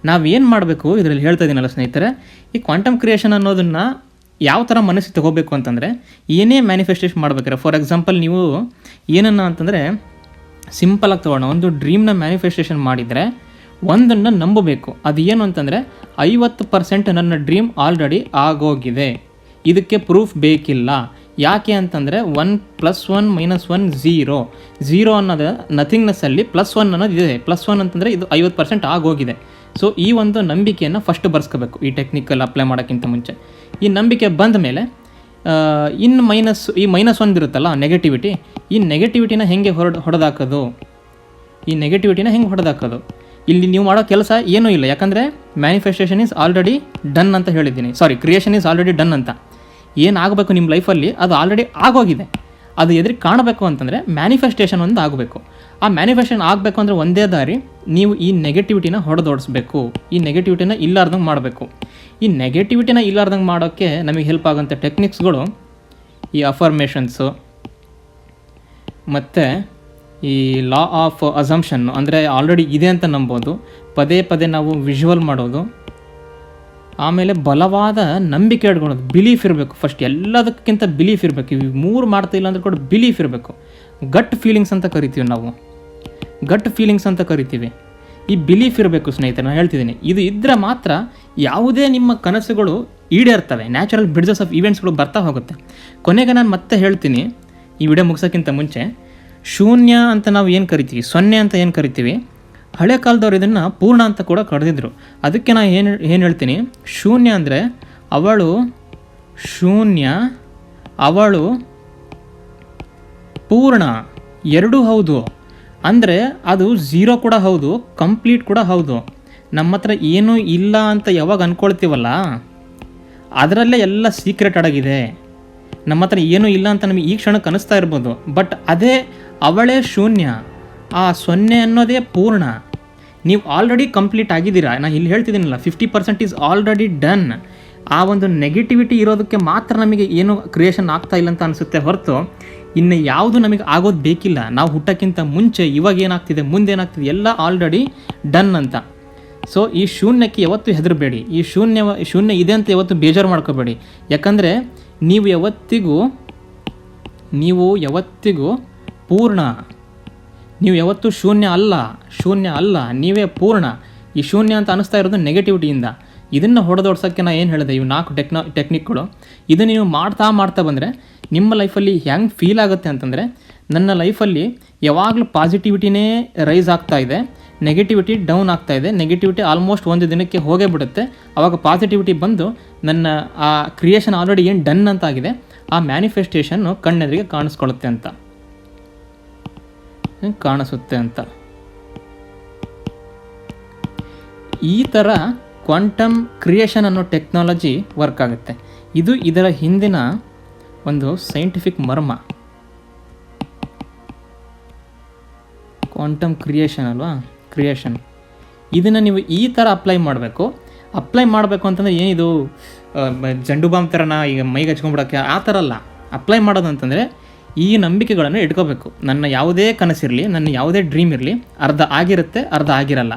B: ನಾವೇನು ಮಾಡಬೇಕು ಇದರಲ್ಲಿ ಹೇಳ್ತಾ ಇದ್ದೀನಲ್ಲ ಸ್ನೇಹಿತರೆ, ಈ ಕ್ವಾಂಟಮ್ ಕ್ರಿಯೇಷನ್ ಅನ್ನೋದನ್ನು ಯಾವ ಥರ ಮನಸ್ಸಿಗೆ ತಗೋಬೇಕು ಅಂತಂದರೆ, ಏನೇ ಮ್ಯಾನಿಫೆಸ್ಟೇಷನ್ ಮಾಡ್ಬೇಕಾರೆ, ಫಾರ್ ಎಕ್ಸಾಂಪಲ್ ನೀವು ಏನನ್ನ ಅಂತಂದರೆ ಸಿಂಪಲಾಗಿ ತಗೋಣ, ಒಂದು ಡ್ರೀಮ್ನ ಮ್ಯಾನಿಫೆಸ್ಟೇಷನ್ ಮಾಡಿದರೆ ಒಂದನ್ನು ನಂಬಬೇಕು. ಅದು ಏನು ಅಂತಂದರೆ 50% ನನ್ನ ಡ್ರೀಮ್ ಆಲ್ರೆಡಿ ಆಗೋಗಿದೆ, ಇದಕ್ಕೆ ಪ್ರೂಫ್ ಬೇಕಿಲ್ಲ. ಯಾಕೆ ಅಂತಂದರೆ 1 + 1 - 1 0 ಅನ್ನೋದು ನಥಿಂಗ್ನೆಸ್ಸಲ್ಲಿ +1 ಅನ್ನೋದು ಇದೆ. +1 ಅಂತಂದರೆ ಇದು 50% ಆಗೋಗಿದೆ. ಸೊ ಈ ಒಂದು ನಂಬಿಕೆಯನ್ನು ಫಸ್ಟ್ ಬರ್ಸ್ಕೋಬೇಕು ಈ ಟೆಕ್ನಿಕಲ್ಲಿ ಅಪ್ಲೈ ಮಾಡೋಕ್ಕಿಂತ ಮುಂಚೆ. ಈ ನಂಬಿಕೆ ಬಂದ ಮೇಲೆ ಈ ಮೈನಸ್ ಒಂದಿರುತ್ತಲ್ಲ ನೆಗೆಟಿವಿಟಿ, ಈ ನೆಗೆಟಿವಿಟಿನ ಹೆಂಗೆ ಹೊಡೆದಾಕೋದು, ಈ ನೆಗೆಟಿವಿಟಿನ ಹೆಂಗೆ ಹೊಡೆದಾಕೋದು? ಇಲ್ಲಿ ನೀವು ಮಾಡೋ ಕೆಲಸ ಏನೂ ಇಲ್ಲ, ಯಾಕಂದರೆ ಮ್ಯಾನಿಫೆಸ್ಟೇಷನ್ ಈಸ್ ಆಲ್ರೆಡಿ ಡನ್ ಅಂತ ಹೇಳಿದ್ದೀನಿ, ಕ್ರಿಯೇಷನ್ ಈಸ್ ಆಲ್ರೆಡಿ ಡನ್ ಅಂತ. ಏನಾಗಬೇಕು ನಿಮ್ಮ ಲೈಫಲ್ಲಿ ಅದು ಆಲ್ರೆಡಿ ಆಗೋಗಿದೆ. ಅದು ಎದುರಿಗೆ ಕಾಣಬೇಕು ಅಂತಂದರೆ ಮ್ಯಾನಿಫೆಸ್ಟೇಷನ್ ಒಂದು ಆಗಬೇಕು. ಆ ಮ್ಯಾನಿಫೆಸ್ಟೇಷನ್ ಆಗಬೇಕು ಅಂದರೆ ಒಂದೇ ದಾರಿ, ನೀವು ಈ ನೆಗೆಟಿವಿಟಿನ ಹೊಡೆದೋಡಿಸ್ಬೇಕು, ಈ ನೆಗೆಟಿವಿಟಿನ ಇಲ್ಲಾರ್ದಂಗೆ ಮಾಡಬೇಕು. ಈ ನೆಗೆಟಿವಿಟಿನ ಇಲ್ಲಾರ್ದಂಗೆ ಮಾಡೋಕ್ಕೆ ನಮಗೆ ಹೆಲ್ಪ್ ಆಗೋಂಥ ಟೆಕ್ನಿಕ್ಸ್ಗಳು ಈ ಅಫರ್ಮೇಷನ್ಸು ಮತ್ತು ಈ ಲಾ ಆಫ್ ಅಸಂಪ್ಷನ್ನು, ಅಂದರೆ ಆಲ್ರೆಡಿ ಇದೆ ಅಂತ ನಂಬೋದು, ಪದೇ ಪದೇ ನಾವು ವಿಜುವಲ್ ಮಾಡೋದು, ಆಮೇಲೆ ಬಲವಾದ ನಂಬಿಕೆ ಇಟ್ಕೊಳ್ಳೋದು, ಬಿಲೀಫ್ ಇರಬೇಕು. ಫಸ್ಟ್ ಎಲ್ಲದಕ್ಕಿಂತ ಬಿಲೀಫ್ ಇರಬೇಕು. ಇವು 3 ಮಾಡ್ತಿಲ್ಲ ಅಂದ್ರೆ ಕೂಡ ಬಿಲೀಫ್ ಇರಬೇಕು. ಗಟ್ ಫೀಲಿಂಗ್ಸ್ ಅಂತ ಕರಿತೀವಿ ನಾವು, ಗಟ್ ಫೀಲಿಂಗ್ಸ್ ಅಂತ ಕರಿತೀವಿ. ಈ ಬಿಲೀಫ್ ಇರಬೇಕು ಸ್ನೇಹಿತರೆ, ನಾನು ಹೇಳ್ತಿದ್ದೀನಿ. ಇದು ಇದ್ದರೆ ಮಾತ್ರ ಯಾವುದೇ ನಿಮ್ಮ ಕನಸುಗಳು ಈಡೇರ್ತವೆ, ನ್ಯಾಚುರಲ್ ಬ್ರಿಡ್ಜಸ್ ಆಫ್ ಈವೆಂಟ್ಸ್ಗಳು ಬರ್ತಾ ಹೋಗುತ್ತೆ. ಕೊನೆಗೆ ನಾನು ಮತ್ತೆ ಹೇಳ್ತೀನಿ, ಈ ವಿಡಿಯೋ ಮುಗಿಸೋಕ್ಕಿಂತ ಮುಂಚೆ, ಶೂನ್ಯ ಅಂತ ನಾವು ಏನು ಕರಿತೀವಿ, 0 ಅಂತ ಏನು ಕರಿತೀವಿ, ಹಳೆ ಕಾಲದವ್ರು ಇದನ್ನು ಪೂರ್ಣ ಅಂತ ಕೂಡ ಕರೆದಿದ್ರು. ಅದಕ್ಕೆ ನಾನು ಏನು ಹೇಳ್ತೀನಿ, ಶೂನ್ಯ ಅಂದರೆ ಅವಳು ಶೂನ್ಯ, ಅವಳು ಪೂರ್ಣ, ಎರಡೂ ಹೌದು. ಅಂದರೆ ಅದು 0 ಕೂಡ ಹೌದು, ಕಂಪ್ಲೀಟ್ ಕೂಡ ಹೌದು. ನಮ್ಮ ಹತ್ರ ಏನೂ ಇಲ್ಲ ಅಂತ ಯಾವಾಗ ಅಂದ್ಕೊಳ್ತೀವಲ್ಲ, ಅದರಲ್ಲೇ ಎಲ್ಲ ಸೀಕ್ರೆಟ್ ಅಡಗಿದೆ. ನಮ್ಮ ಹತ್ರ ಏನೂ ಇಲ್ಲ ಅಂತ ನಮಗೆ ಈ ಕ್ಷಣಕ್ಕೆ ಅನಿಸ್ತಾ ಇರ್ಬೋದು, ಬಟ್ ಅದೇ ಅವಳೇ ಶೂನ್ಯ, ಆ 0 ಅನ್ನೋದೇ ಪೂರ್ಣ. ನೀವು ಆಲ್ರೆಡಿ ಕಂಪ್ಲೀಟ್ ಆಗಿದ್ದೀರಾ. ನಾನು ಇಲ್ಲಿ ಹೇಳ್ತಿದ್ದೀನಲ್ಲ, 50% ಈಸ್ ಆಲ್ರೆಡಿ ಡನ್. ಆ ಒಂದು ನೆಗೆಟಿವಿಟಿ ಇರೋದಕ್ಕೆ ಮಾತ್ರ ನಮಗೆ ಏನು ಕ್ರಿಯೇಷನ್ ಆಗ್ತಾ ಇಲ್ಲ ಅಂತ ಅನಿಸುತ್ತೆ ಹೊರತು ಇನ್ನು ಯಾವುದು ನಮಗೆ ಆಗೋದು ಬೇಕಿಲ್ಲ. ನಾವು ಹುಟ್ಟೋಕ್ಕಿಂತ ಮುಂಚೆ ಇವಾಗ ಏನಾಗ್ತಿದೆ, ಮುಂದೆ ಏನಾಗ್ತಿದೆ, ಎಲ್ಲ ಆಲ್ರೆಡಿ ಡನ್ ಅಂತ. ಸೊ ಈ ಶೂನ್ಯಕ್ಕೆ ಯಾವತ್ತೂ ಹೆದರಬೇಡಿ. ಈ ಶೂನ್ಯ ಇದೆ ಅಂತ ಯಾವತ್ತೂ ಬೇಜಾರು ಮಾಡ್ಕೋಬೇಡಿ. ಯಾಕಂದರೆ ನೀವು ಯಾವತ್ತಿಗೂ ಪೂರ್ಣ, ನೀವು ಯಾವತ್ತೂ ಶೂನ್ಯ ಅಲ್ಲ, ನೀವೇ ಪೂರ್ಣ. ಈ ಶೂನ್ಯ ಅಂತ ಅನಿಸ್ತಾ ಇರೋದು ನೆಗೆಟಿವಿಟಿಯಿಂದ. ಇದನ್ನು ಹೊಡೆದೋಡ್ಸೋಕ್ಕೆ ನಾನು ಏನು ಹೇಳಿದೆ, ಇವು 4 ಟೆಕ್ನಿಕ್ಗಳು. ಇದನ್ನು ನೀವು ಮಾಡ್ತಾ ಬಂದರೆ ನಿಮ್ಮ ಲೈಫಲ್ಲಿ ಹೆಂಗೆ ಫೀಲ್ ಆಗುತ್ತೆ ಅಂತಂದರೆ, ನನ್ನ ಲೈಫಲ್ಲಿ ಯಾವಾಗಲೂ ಪಾಸಿಟಿವಿಟಿನೇ ರೈಸ್ ಆಗ್ತಾ ಇದೆ, ನೆಗೆಟಿವಿಟಿ ಡೌನ್ ಆಗ್ತಾ ಇದೆ. ನೆಗೆಟಿವಿಟಿ ಆಲ್ಮೋಸ್ಟ್ ಒಂದು ದಿನಕ್ಕೆ ಹೋಗೇ ಬಿಡುತ್ತೆ. ಆವಾಗ ಪಾಸಿಟಿವಿಟಿ ಬಂದು ನನ್ನ ಆ ಕ್ರಿಯೇಷನ್ ಆಲ್ರೆಡಿ ಏನು ಡನ್ ಅಂತ ಆಗಿದೆ, ಆ ಮ್ಯಾನಿಫೆಸ್ಟೇಷನ್ನು ಕಣ್ಣೆದುರಿಗೆ ಕಾಣಿಸುತ್ತೆ ಅಂತ. ಈ ಥರ ಕ್ವಾಂಟಮ್ ಕ್ರಿಯೇಷನ್ ಅನ್ನೋ ಟೆಕ್ನಾಲಜಿ ವರ್ಕ್ ಆಗುತ್ತೆ. ಇದು ಇದರ ಹಿಂದಿನ ಒಂದು ಸೈಂಟಿಫಿಕ್ ಮರ್ಮ. ಕ್ವಾಂಟಮ್ ಕ್ರಿಯೇಷನ್ ಇದನ್ನು ನೀವು ಈ ಥರ ಅಪ್ಲೈ ಮಾಡಬೇಕು ಅಂತಂದರೆ ಏನಿದು ಜಂಡು ಬಾಂಬ್ ಥರನ ಈಗ ಮೈಗೆ ಹಚ್ಕೊಂಡ್ಬಿಡೋಕ್ಕೆ ಆ ಥರ ಅಲ್ಲ. ಅಪ್ಲೈ ಮಾಡೋದು ಅಂತಂದರೆ ಈ ನಂಬಿಕೆಗಳನ್ನು ಇಟ್ಕೋಬೇಕು. ನನ್ನ ಯಾವುದೇ ಕನಸಿರಲಿ, ನನ್ನ ಯಾವುದೇ ಡ್ರೀಮ್ ಇರಲಿ, ಅರ್ಧ ಆಗಿರುತ್ತೆ, ಅರ್ಧ ಆಗಿರಲ್ಲ.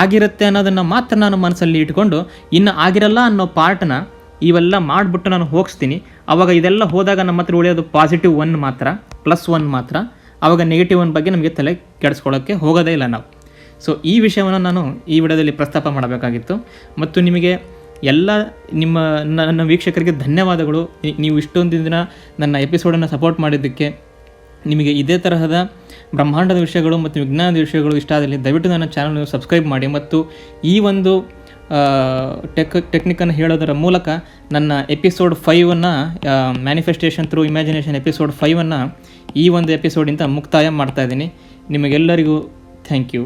B: ಆಗಿರುತ್ತೆ ಅನ್ನೋದನ್ನು ಮಾತ್ರ ನಾನು ಮನಸ್ಸಲ್ಲಿ ಇಟ್ಕೊಂಡು, ಇನ್ನು ಆಗಿರಲ್ಲ ಅನ್ನೋ ಪಾರ್ಟ್ನ ಇವೆಲ್ಲ ಮಾಡಿಬಿಟ್ಟು ನಾನು ಹೋಗಿಸ್ತೀನಿ. ಆವಾಗ ಇದೆಲ್ಲ ಹೋದಾಗ ನಮ್ಮ ಹತ್ರ ಉಳಿಯೋದು +1 ಮಾತ್ರ, +1 ಮಾತ್ರ. ಆವಾಗ -1 ಬಗ್ಗೆ ನಮಗೆ ತಲೆ ಕೆಡಿಸ್ಕೊಳ್ಳೋಕ್ಕೆ ಹೋಗೋದೇ ಇಲ್ಲ ನಾವು. ಸೊ ಈ ವಿಷಯವನ್ನು ನಾನು ಈ ವಿಡಿಯೋದಲ್ಲಿ ಪ್ರಸ್ತಾಪ ಮಾಡಬೇಕಾಗಿತ್ತು. ಮತ್ತು ನಿಮಗೆ ಎಲ್ಲ ನನ್ನ ವೀಕ್ಷಕರಿಗೆ ಧನ್ಯವಾದಗಳು. ನೀವು ಇಷ್ಟೊಂದು ದಿನ ನನ್ನ ಎಪಿಸೋಡನ್ನು ಸಪೋರ್ಟ್ ಮಾಡಿದ್ದಕ್ಕೆ. ನಿಮಗೆ ಇದೇ ತರಹದ ಬ್ರಹ್ಮಾಂಡದ ವಿಷಯಗಳು ಮತ್ತು ವಿಜ್ಞಾನದ ವಿಷಯಗಳು ಇಷ್ಟ ಆದಲ್ಲಿ ದಯವಿಟ್ಟು ನನ್ನ ಚಾನಲ್ ಸಬ್ಸ್ಕ್ರೈಬ್ ಮಾಡಿ. ಮತ್ತು ಈ ಒಂದು ಟೆಕ್ನಿಕನ್ನು ಹೇಳೋದರ ಮೂಲಕ ನನ್ನ episode 5 manifestation through imagination episode 5 ಈ ಒಂದು ಎಪಿಸೋಡಿಂದ ಮುಕ್ತಾಯ ಮಾಡ್ತಾಯಿದ್ದೀನಿ. ನಿಮಗೆಲ್ಲರಿಗೂ ಥ್ಯಾಂಕ್ ಯು.